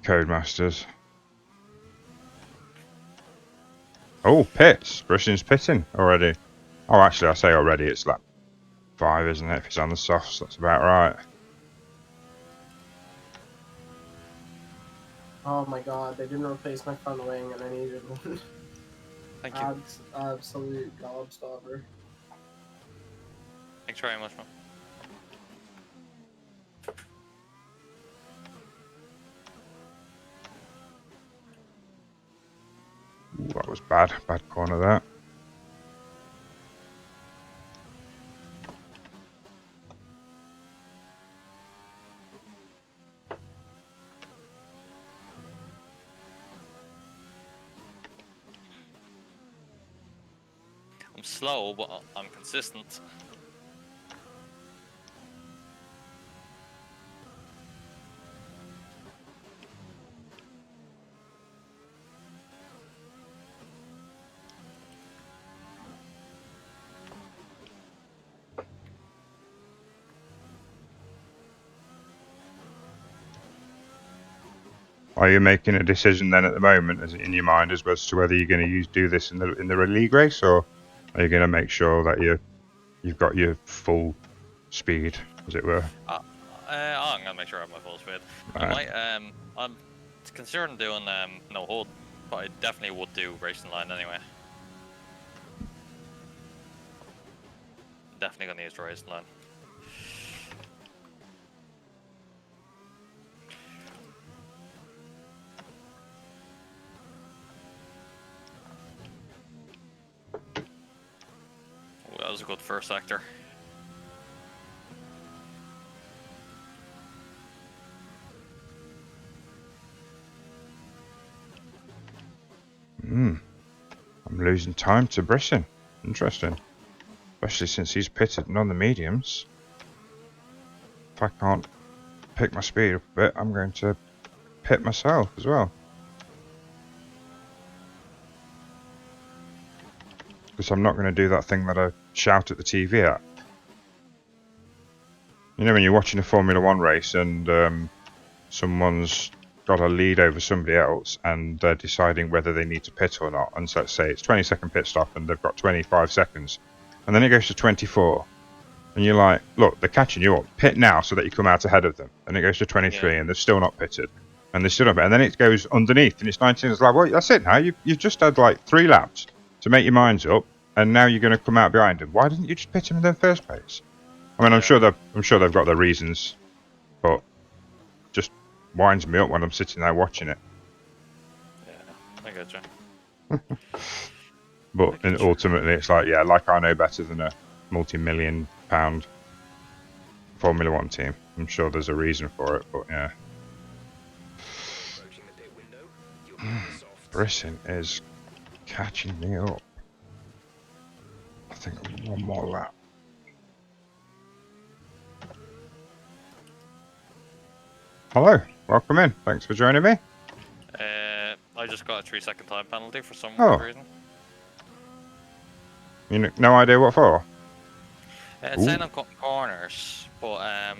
Codemasters. Oh, pits. Britain's pitting already. Oh, actually, I say already, it's lap 5, isn't it? If it's on the softs, that's about right. Oh my god, they didn't replace my front wing and I needed one. Thank you. Absolute gobstopper. Thanks very much, man. Ooh, that was bad. Bad corner there. I'm slow, but I'm consistent. Are you making a decision then at the moment, as in your mind, as to whether you're going to do this in the league race, or are you going to make sure that you've got your full speed, as it were? I'm gonna make sure I have my full speed. Right. I'm considering doing no hold, but I definitely would do racing line anyway. Definitely gonna use the racing line. Ooh, that was a good first sector. I'm losing time to Brisson. Interesting. Especially since he's pitted and on the mediums. If I can't pick my speed up a bit, I'm going to pit myself as well. Because I'm not going to do that thing that I shout at the TV at. You know when you're watching a Formula 1 race and someone's got a lead over somebody else and they're deciding whether they need to pit or not, and so let's say it's 20-second pit stop and they've got 25 seconds, and then it goes to 24, and you're like, look, they're catching you up, pit now so that you come out ahead of them, and it goes to 23 and they're still not pitted, and they're still not pitted, and then it goes underneath and it's 19, it's like, well, that's it now, you've just had like 3 laps to make your minds up, and now you're going to come out behind them. Why didn't you just pit him in the first place? I mean, I'm sure they've got their reasons, but just winds me up when I'm sitting there watching it. Yeah, I get you. But ultimately, it's like, yeah, like I know better than a multi-million-pound Formula 1 team. I'm sure there's a reason for it, but yeah. Approaching the pit window, you'll have the softs. Brisson is catching me up. I think one more lap. Hello, welcome in. Thanks for joining me. I just got a 3-second time penalty for some Oh. reason. You no idea what for? It's saying I'm cutting corners, but I'm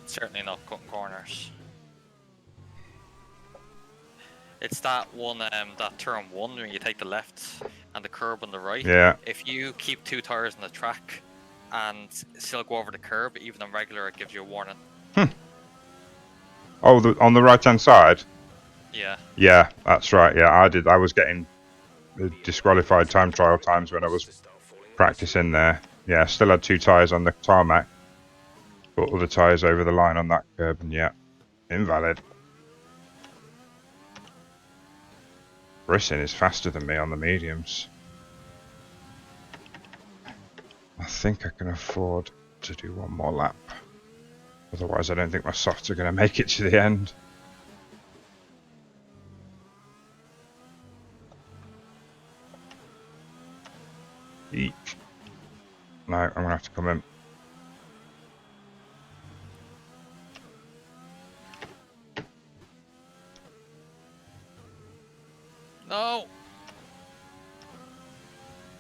certainly not cutting corners. It's that one, that turn 1 when you take the left and the curb on the right. Yeah. If you keep 2 tires on the track and still go over the curb, even on regular, it gives you a warning. Oh, on the right-hand side? Yeah. Yeah, that's right. Yeah, I was getting disqualified time trial times when I was practicing there. Yeah, still had 2 tyres on the tarmac, but other tyres over the line on that curb, and yeah, invalid. Brisson is faster than me on the mediums. I think I can afford to do one more lap. Otherwise, I don't think my softs are going to make it to the end. Eek. No, I'm going to have to come in. No!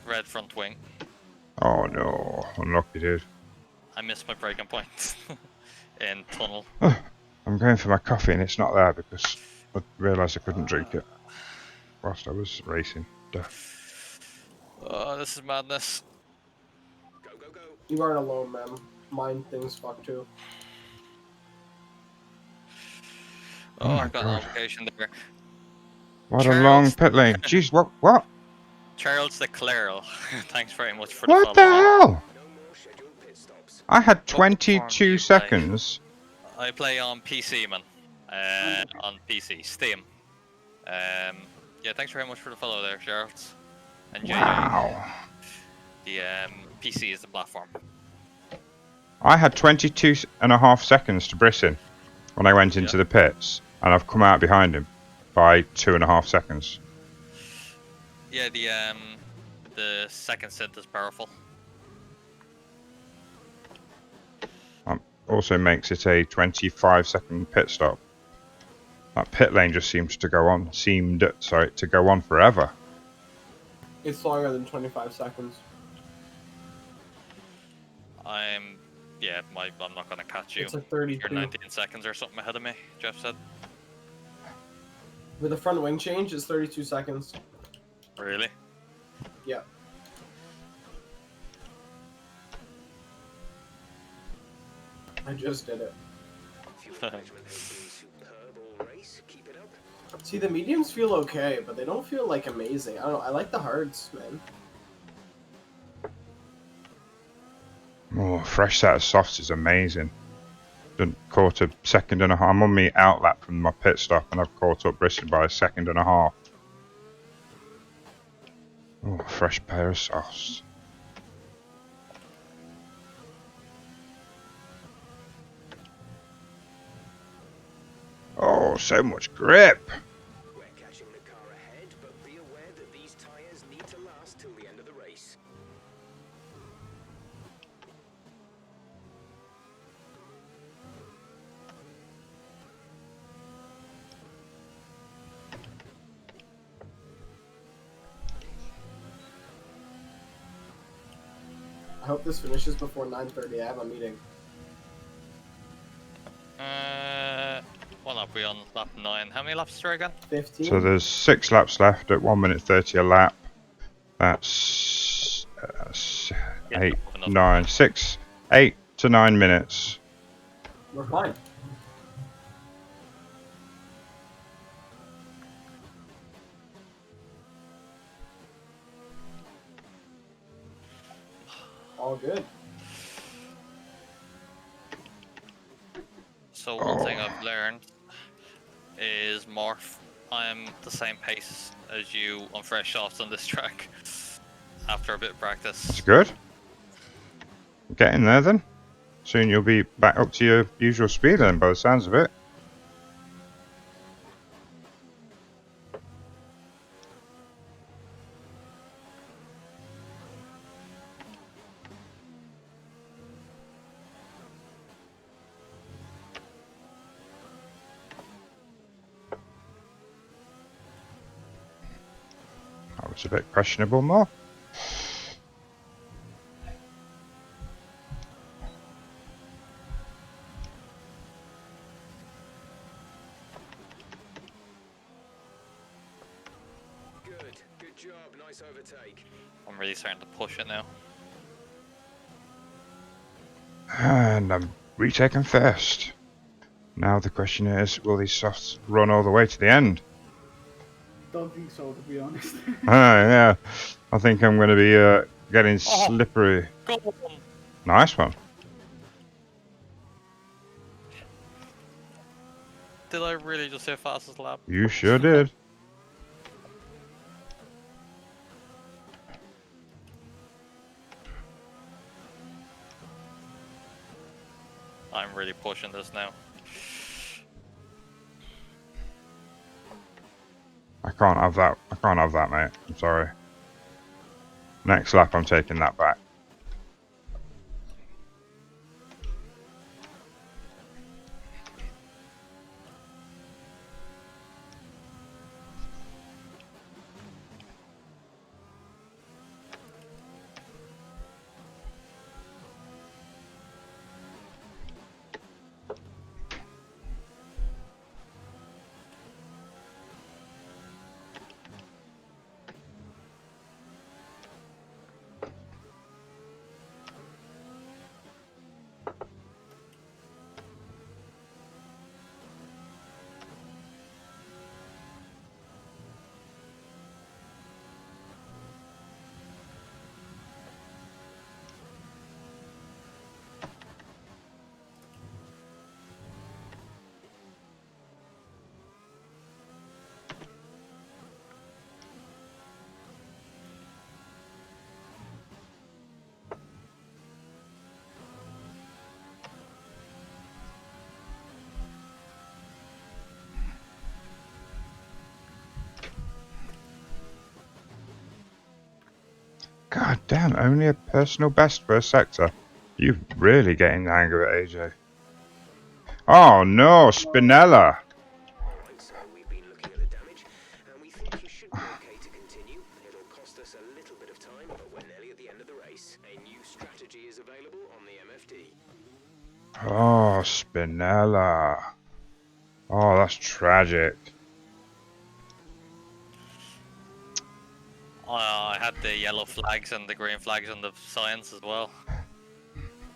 Red front wing. Oh no, unlucky dude. I missed my braking point in tunnel. I'm going for my coffee and it's not there because I realised I couldn't drink it whilst I was racing. Duh. Oh, this is madness. Go, go, go. You aren't alone, man. Mine things fuck too. Oh, Oh my I've got an God. application there. What a Charles. long pit lane. Jeez, what? Charles Leclerc. Thanks very much for What the the follow. hell? No more scheduled pit stops. I had What platform do 22 you play? seconds. I play on PC, man. On PC, Steam. Yeah, thanks very much for the follow there, Charles. And JJ. Wow. The PC is the platform. I had 22 and a half seconds to Brisson when I went into the pits, and I've come out behind him by 2.5 seconds. Yeah, the second synth is powerful. Also makes it a 25-second pit stop. That pit lane just seemed to go on forever. It's longer than 25 seconds. I'm not gonna catch you. It's like 32. You're 19 seconds or something ahead of me, Jeff said. With a front wing change, it's 32 seconds. Really? Yeah. I just did it. Fuel management has been superb all race. Keep it up. See, the mediums feel okay, but they don't feel like amazing. I don't know. I like the hards, man. Oh, fresh set of softs is amazing. Done caught a second and a half. I'm on me out lap from my pit stop, and I've caught up Brisson by a second and a half. Oh, fresh pair of softs. Oh, so much grip. We're catching the car ahead, but be hope this finishes before 9:30. I have a meeting. Well, not be on lap 9. How many laps is there again? 15. So there's 6 laps left at 1 minute 30 a lap. That's Yeah, 8, enough. 9, 6, 8 to 9 minutes. We're fine. All good. So one thing I've learned is Morph, I'm the same pace as you on fresh softs on this track after a bit of practice. That's good. Getting there then. Soon you'll be back up to your usual speed then, by the sounds of it. That was a bit questionable, more. Good job. Nice overtake. I'm really starting to push it now. And I'm retaking first. Now the question is, will these softs run all the way to the end? Don't think so, to be honest. Yeah. I think I'm going to be getting slippery. Go on. Nice one. Did I really just say fastest lap? You sure did. I'm really pushing this now. I can't have that. I can't have that, mate. I'm sorry. Next lap, I'm taking that back. God damn, only a personal best per sector. You're really getting the hang of it, AJ. Oh no, Spinella! Alright, so we've been looking at the damage, and we think you should be okay to continue. It'll cost us a little bit of time, but we're nearly at the end of the race. A new strategy is available on the MFD. Oh, Spinella. Oh, that's tragic. I had the yellow flags and the green flags on the signs as well. I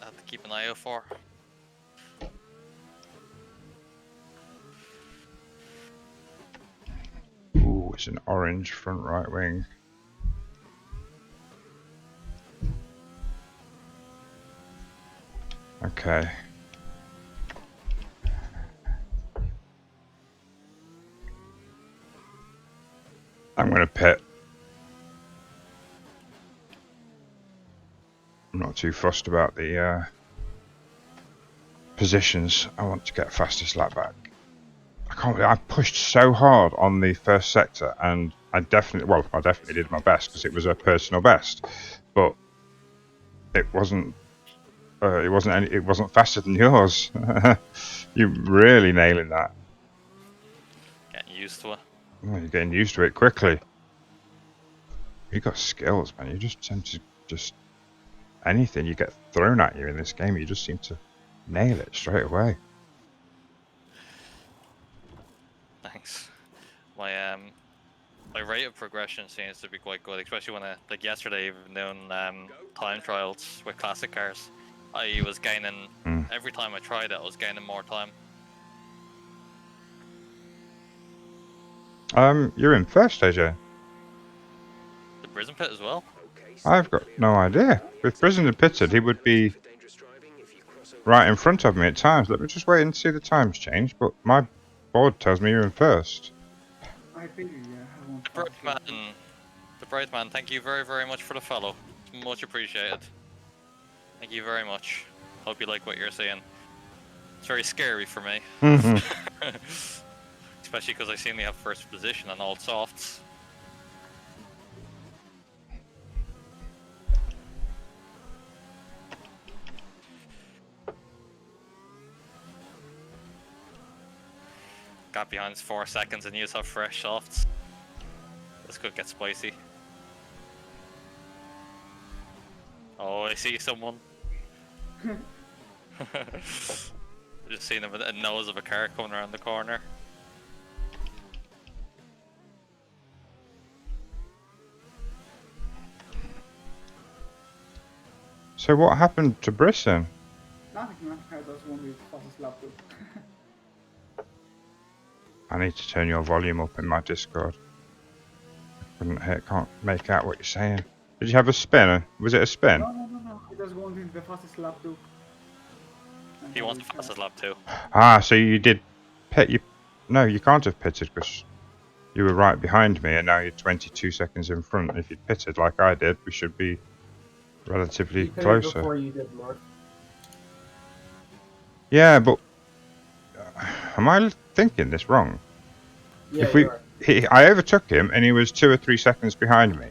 had to keep an eye out for. Ooh, it's an orange front right wing. Okay. I'm gonna pit. I'm not too fussed about the positions. I want to get fastest lap back. I can't believe I pushed so hard on the first sector, and I definitely did my best because it was a personal best, but it wasn't faster than yours. You're really nailing that. Getting used to it. Oh, you're getting used to it quickly. You got skills, man. You just tend to just anything you get thrown at you in this game, you just seem to nail it straight away. Thanks. My rate of progression seems to be quite good, especially when like yesterday, even doing time trials with classic cars. I was gaining every time I tried it. I was gaining more time. You're in first, AJ. The prison pit as well. I've got no idea. If Prison had pitted, he would be right in front of me at times. Let me just wait and see the times change, but my board tells me you're in first. I think, yeah, I won't The Bright Man, thank you very, very much for the follow. It's much appreciated. Thank you very much. Hope you like what you're seeing. It's very scary for me. Especially because I seem to have first position on all softs. Got behind 4 seconds and you just have fresh softs. This could get spicy. Oh, I see someone. Just seen a nose of a car coming around the corner. So what happened to Brisson? Nothing, I just won't be the fastest lap too. I need to turn your volume up in my Discord. Can't make out what you're saying. Did you have a spin? Was it a spin? No. I just won't be the fastest lap too. He wants the fastest lap too. Ah, so you did pit. No, you can't have pitted because you were right behind me, and now you're 22 seconds in front. If you'd pitted like I did, we should be relatively closer. Before you did, Mark. Yeah, but am I thinking this wrong? Yeah, I overtook him, and he was 2 or 3 seconds behind me,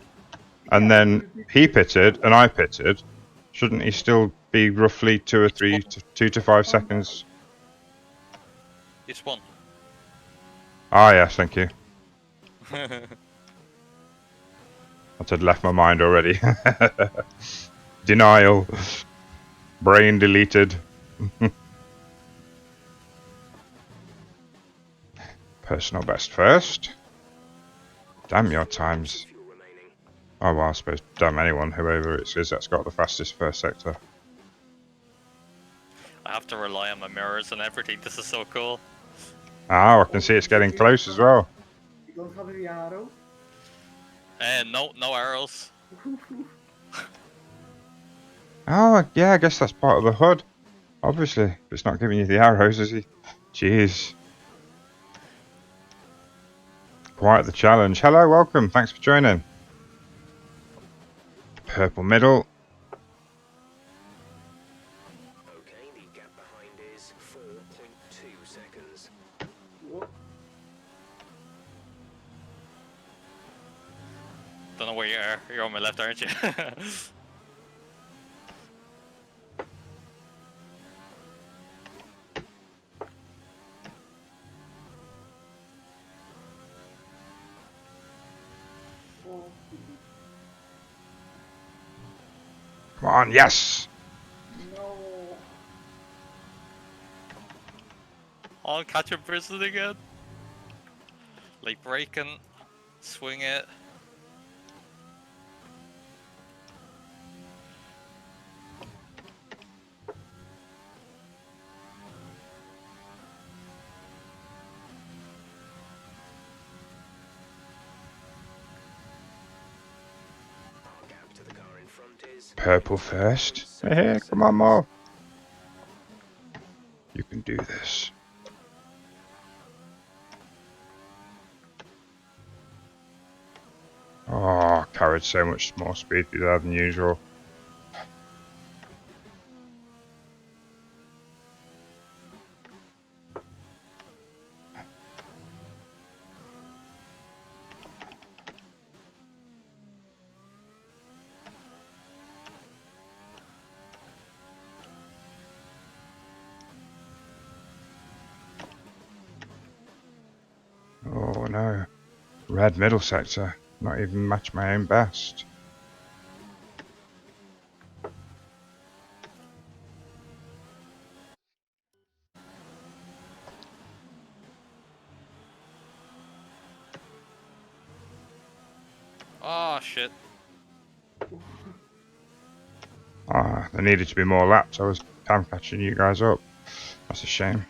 and then he pitted, and I pitted. Shouldn't he still be roughly 2 to 5 seconds? You spun. Ah, yes, thank you. That had left my mind already. Denial. Brain deleted. Personal best first. Damn your times. Oh well, I suppose damn anyone, whoever it is that's got the fastest first sector. I have to rely on my mirrors and everything. This is so cool. Ah, I can see it's getting close as well. You don't have any arrows? And no arrows. Oh, yeah, I guess that's part of the HUD. Obviously, if it's not giving you the arrows, is he? Jeez. Quite the challenge. Hello, welcome. Thanks for joining. Purple middle. Okay, the gap behind is 4.2 seconds. What? Don't know where you are. You're on my left, aren't you? Come on, yes! No. Oh, catch a prison again. Like braking, swing it. Purple first. Hey, come on, Mo. You can do this. Oh, carried so much more speed through that than usual. Oh no. Red middle sector. Not even match my own best. Oh shit. There needed to be more laps. I was time catching you guys up. That's a shame.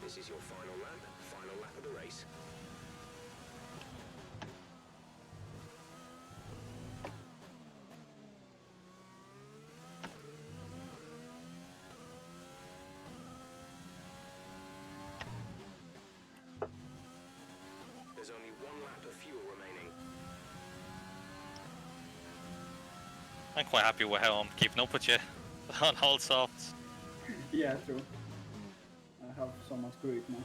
This is your final lap of the race. There's only 1 lap of fuel remaining. I'm quite happy with how I'm keeping up with you on all softs. Yeah, true. I have so much to it now.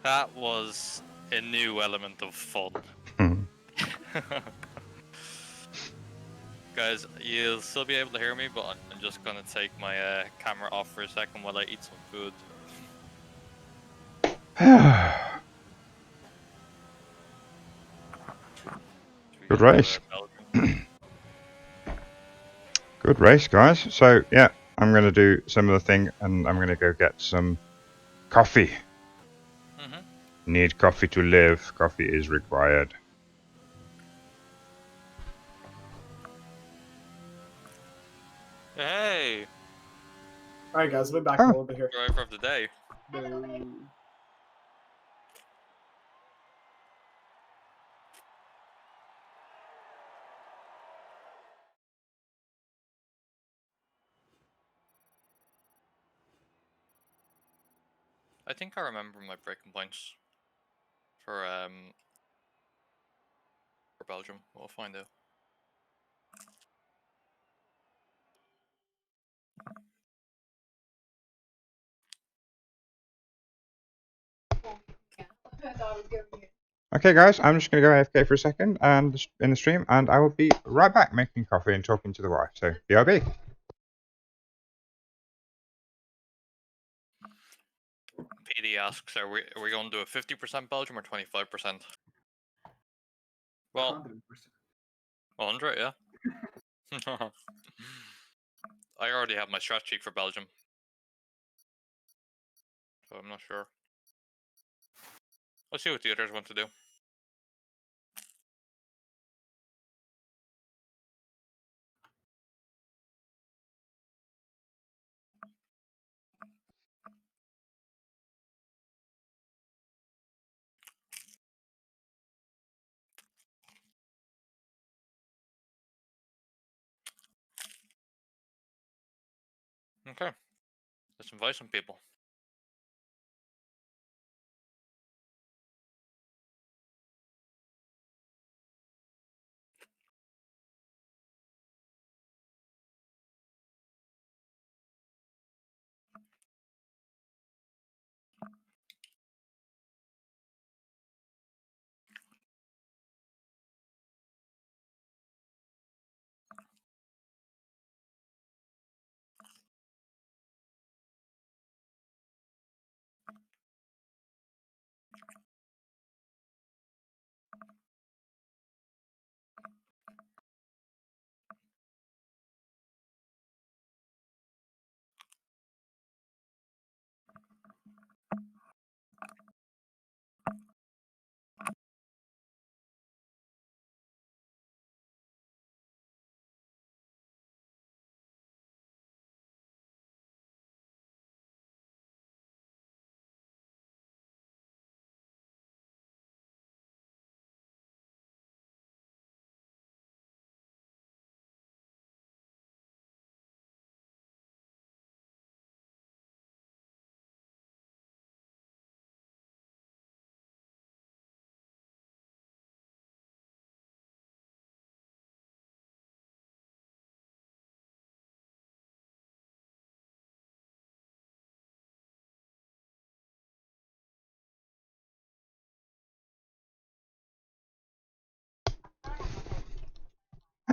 That was a new element of fun. Hmm. Guys, you'll still be able to hear me, but I'm just gonna take my camera off for a second while I eat some food. Should we Good get to, race. Belgium? Good race, guys. So, yeah, I'm going to do a similar thing and I'm going to go get some coffee. Mhm. Need coffee to live. Coffee is required. Hey, Alright, guys, I'll be back Oh. in a little bit here. driver of the day. Boo. I think I remember my breaking points for Belgium. We'll find out. Okay, guys, I'm just going to go AFK for a second and in the stream, and I will be right back making coffee and talking to the wife. So, BRB. PD asks, are we going to do a 50% Belgium or 25%? Well, 100%. 100, yeah. I already have my strat sheet for Belgium, so I'm not sure. Let's see what the others want to do. Okay, let's invite some people.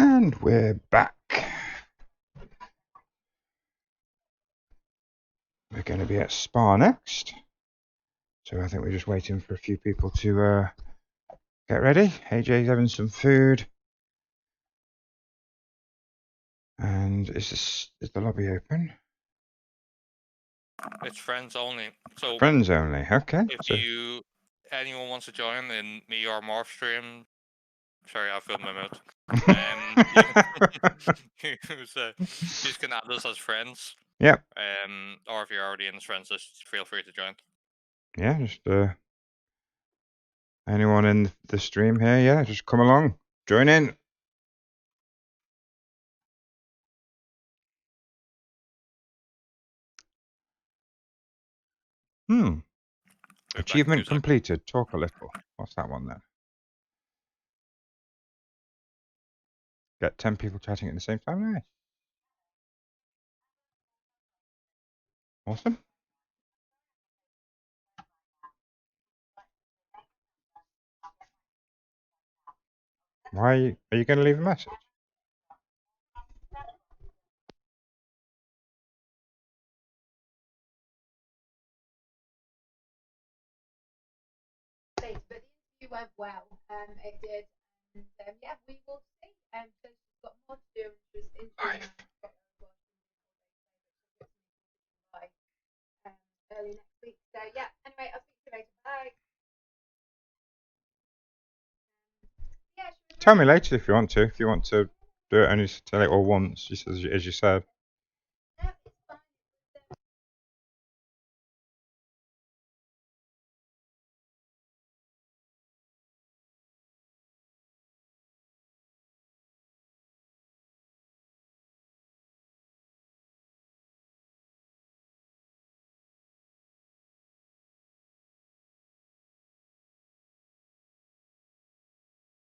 And we're back. We're going to be at Spa next. So I think we're just waiting for a few people to get ready. AJ's having some food. And is the lobby open? It's friends only. So Friends only. Okay. if So anyone wants to join in me or Morph stream, sorry, I filled my mouth. You just can add us as friends. Yep. Or if you're already in the friends list, feel free to join. Yeah, just anyone in the stream here, yeah, just come along. Join in. Achievement completed. Talk a little. What's that one then? Get 10 people chatting at the same time. Nice. Awesome. Why are you going to leave a message? But the interview went well. It did, and yeah, we will see. So she's got more to do. She's interviewing by early next week. So yeah. Anyway, I'll speak to you later. Bye. Yeah, Tell me later if you want to. If you want to do it only tell it all once, just as you said. No, it's fine.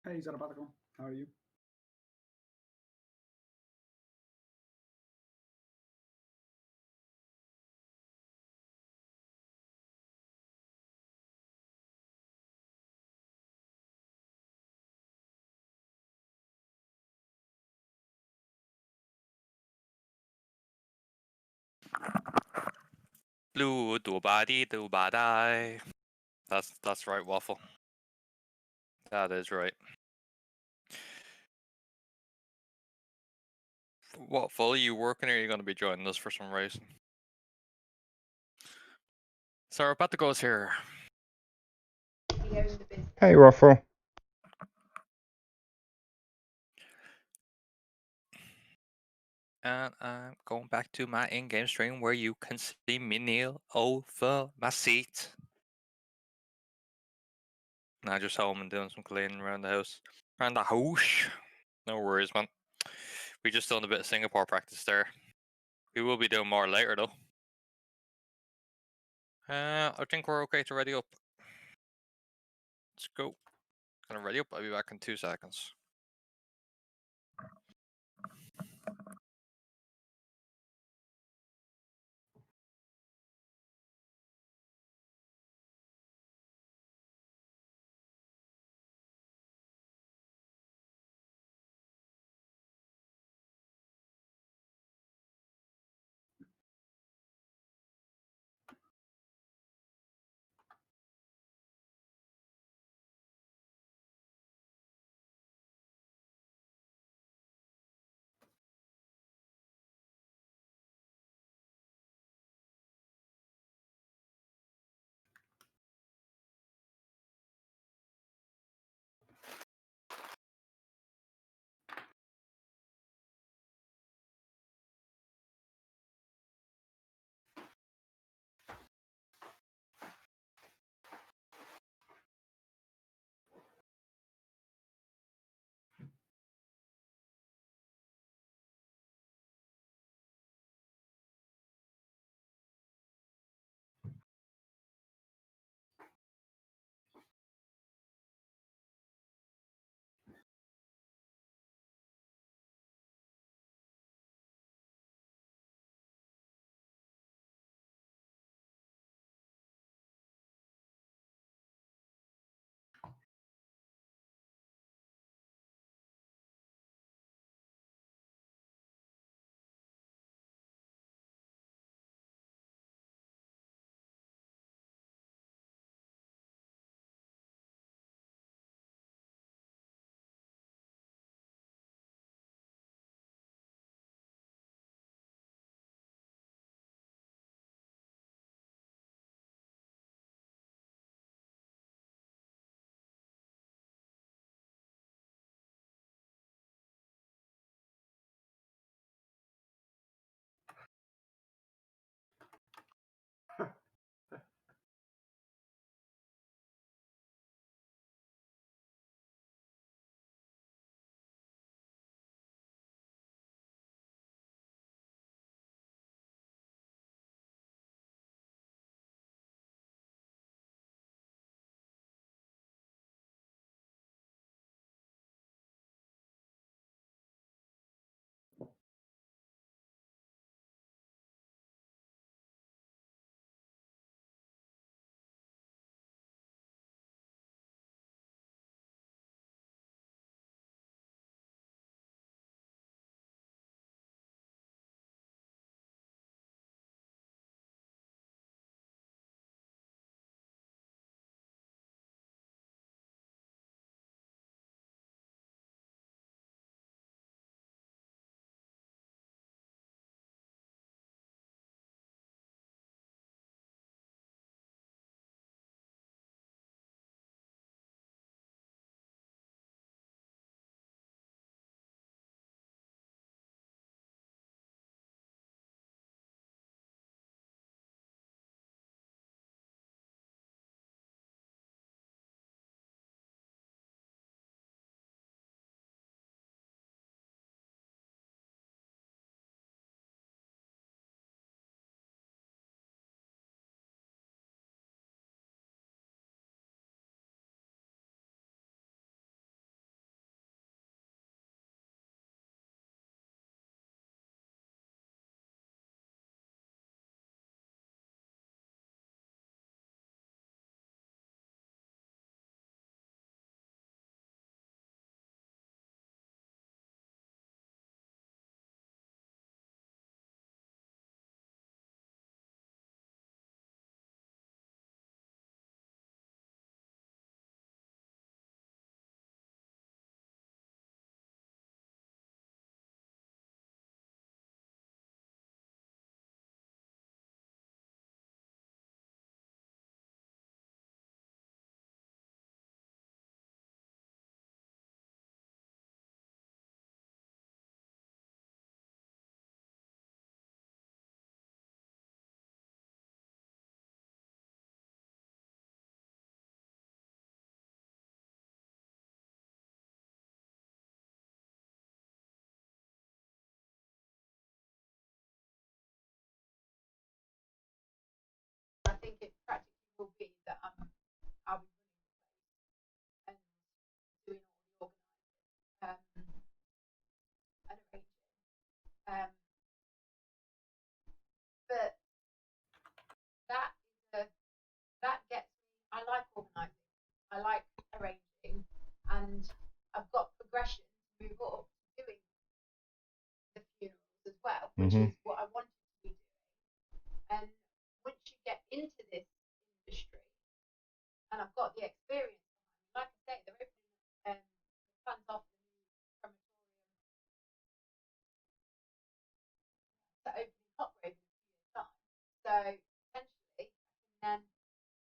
Hey, Zarapatico, how are you? Blue do body do badai. That's right, Waffle. That is right. Waffle, are you working or are you going to be joining us for some racing? So about to go here. Hey, Waffle. And I'm going back to my in-game stream where you can see me kneel over my seat. Now just home and doing some cleaning around the house. Around the house. No worries, man. We just done a bit of Singapore practice there. We will be doing more later though. I think we're okay to ready up. Let's go. Gonna ready up. I'll be back in 2 seconds. think it practically will be that I'll be running the place and doing all the organising and arranging. But that gets me. I like organising. I like arranging, and I've got progression to move up to doing the funerals as well, which is what I wanted to be doing. And once you get into this industry, and I've got the experience behind me, like I say, they're opening plans off the new crematorium to open in Cotgrave in a few years' time. So potentially I can then.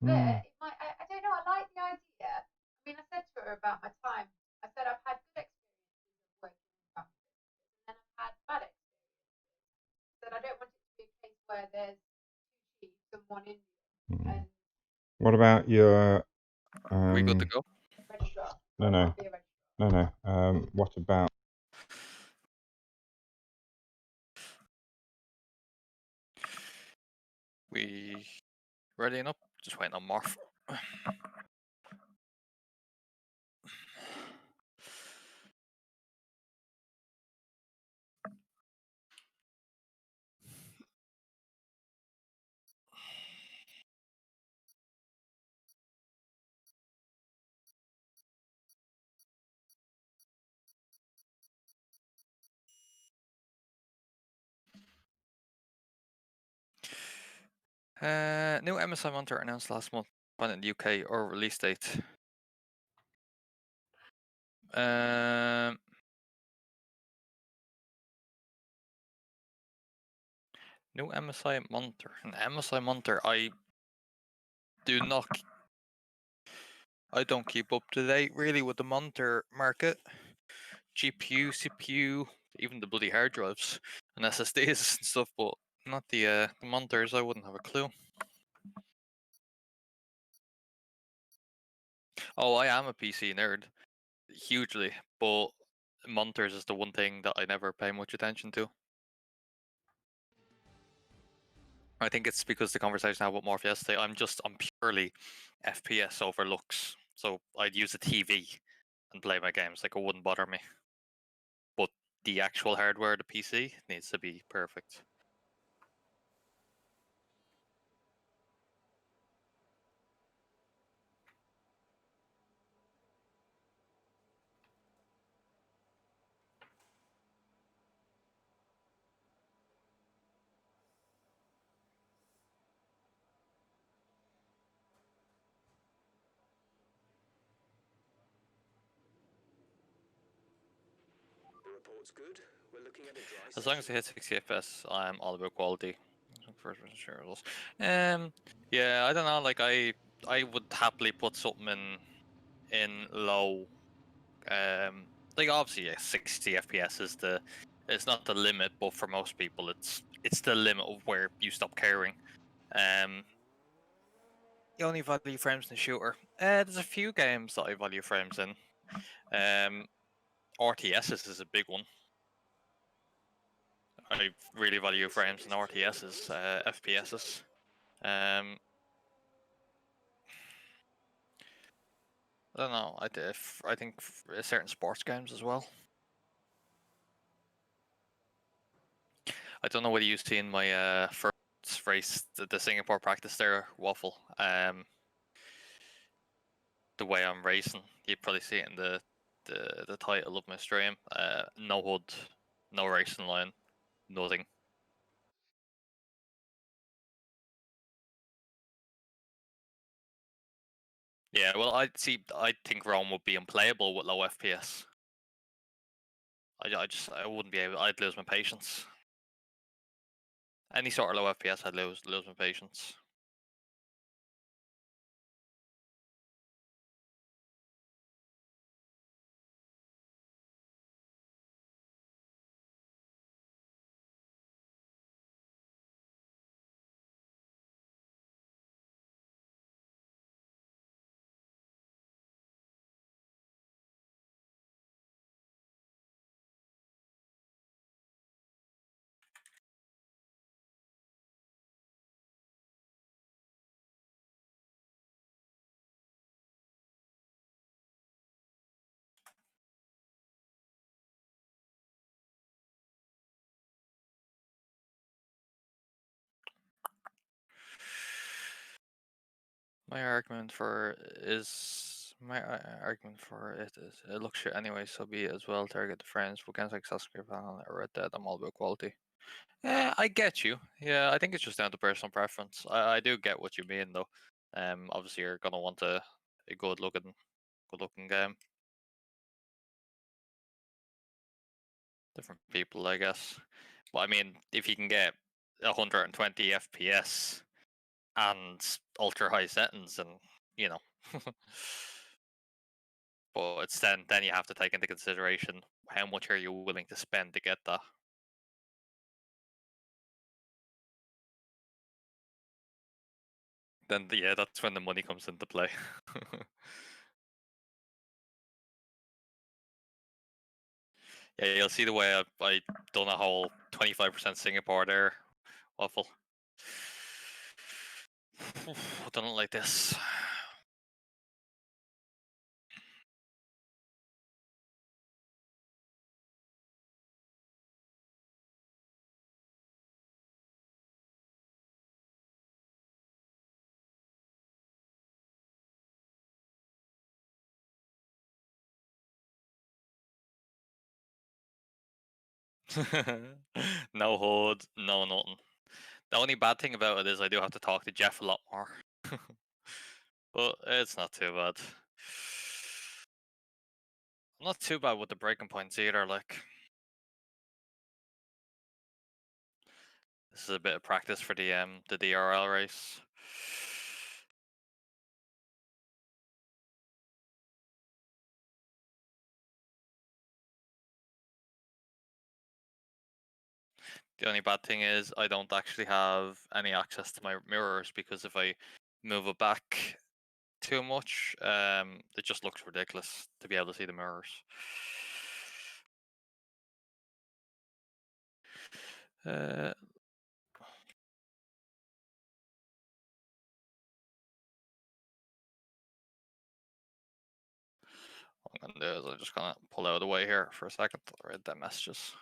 But it might, I don't know. I like the idea. I mean, I said to her about my time. I said I've had good experiences of working in family businesses, and then I've had bad experiences. That I don't want it to be a case where there's two chiefs and one Indian. And what about your? We good to go? registrar. No, no, Be a registrar. no. What about? We ready enough? Just waiting on Morph. New MSI monitor announced last month in the UK or release date. New MSI monitor. An MSI monitor. I don't keep up to date really with the monitor market. GPU, CPU, even the bloody hard drives and SSDs and stuff, but not the monitors. I wouldn't have a clue. Oh, I am a PC nerd, hugely, but monitors is the one thing that I never pay much attention to. I think it's because the conversation I had with Morph yesterday. I'm purely FPS over looks, so I'd use a TV and play my games. Like, it wouldn't bother me. But the actual hardware, the PC, needs to be perfect. The report's good. We're looking at a dry As long as session. it hits 60 FPS, I'm all about quality. First person shareables. Yeah, I don't know. Like, I would happily put something in low. Like, obviously, yeah, 60 FPS is it's not the limit, but for most people, it's the limit of where you stop caring. You only value frames in a shooter. There's a few games that I value frames in. RTSs is a big one. I really value frames in RTSs, FPSs. I don't know. I think certain sports games as well. I don't know whether you've seen my first race, the Singapore practice there, Waffle. The way I'm racing, you'd probably see it in the title of my stream. No hood, no racing line, nothing. Yeah, well, I think Rome would be unplayable with low FPS. I wouldn't be able. I'd lose my patience. Any sort of low FPS, I'd lose my patience. My argument for it is it looks shit anyway, so be it as well. Target the friends, but games like Assassin's Creed Valhalla or Red Dead, I'm all about quality. Yeah, I get you. Yeah, I think it's just down to personal preference. I do get what you mean though. Obviously you're gonna want a good looking game. Different people, I guess. But I mean, if you can get 120 FPS and ultra high settings, and you know, but it's then you have to take into consideration how much are you willing to spend to get that. Then yeah, that's when the money comes into play. Yeah, you'll see the way I done a whole 25% Singapore there, waffle. I don't like this. No HUD, no nothing. The only bad thing about it is I do have to talk to Jeff a lot more. But it's not too bad. Not too bad with the breaking points either, like. This is a bit of practice for the DRL race. The only bad thing is I don't actually have any access to my mirrors, because if I move it back too much, it just looks ridiculous to be able to see the mirrors. What I'm gonna do is I'm just gonna pull out of the way here for a second. I'll read the messages.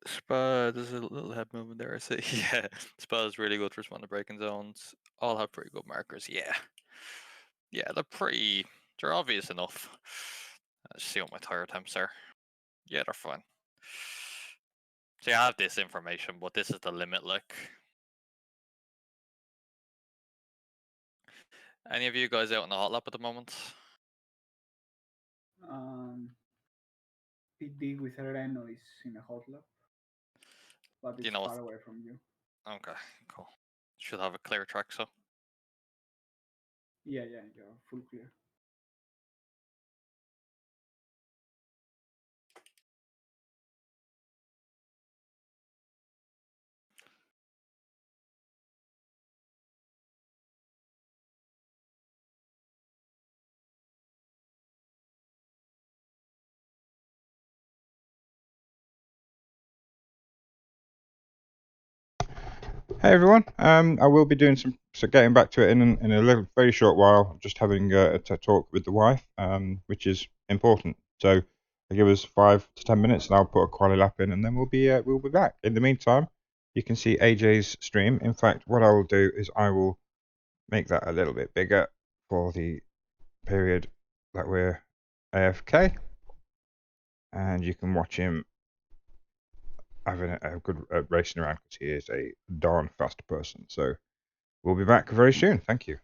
Spa, there's a little head movement there. I see. Yeah, Spa is really good for responding to breaking zones. All have pretty good markers. Yeah, they're obvious enough. Let's see what my tire temps are. Yeah, they're fine. See, I have this information, but this is the limit. Like, any of you guys out in the hot lap at the moment? PD with Reno is in a hot lap, but Do it's you know what? far away from you. Okay, cool. Should have a clear track, so. Yeah, you're full clear. Hey everyone, I will be doing so getting back to it in a little very short while. Just having a talk with the wife, which is important. So I'll give us 5 to 10 minutes, and I'll put a quali lap in, and then we'll be back. In the meantime, you can see AJ's stream. In fact, what I will do is I will make that a little bit bigger for the period that we're AFK, and you can watch him having a good racing around, because he is a darn fast person. So we'll be back very soon. Thank you.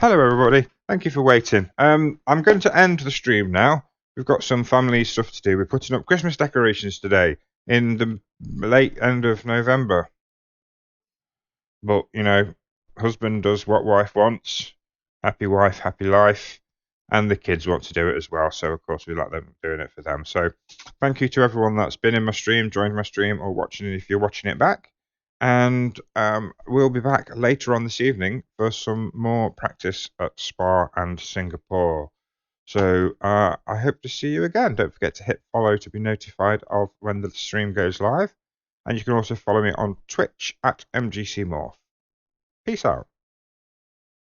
Hello, everybody. Thank you for waiting. I'm going to end the stream now. We've got some family stuff to do. We're putting up Christmas decorations today in the late end of November. But, you know, husband does what wife wants. Happy wife, happy life. And the kids want to do it as well. So, of course, we like them doing it for them. So, thank you to everyone that's been in my stream, joined my stream, or watching it if you're watching it back. And we'll be back later on this evening for some more practice at Spa and Singapore. So I hope to see you again. Don't forget to hit follow to be notified of when the stream goes live. And you can also follow me on Twitch at MGCMorph. Peace out.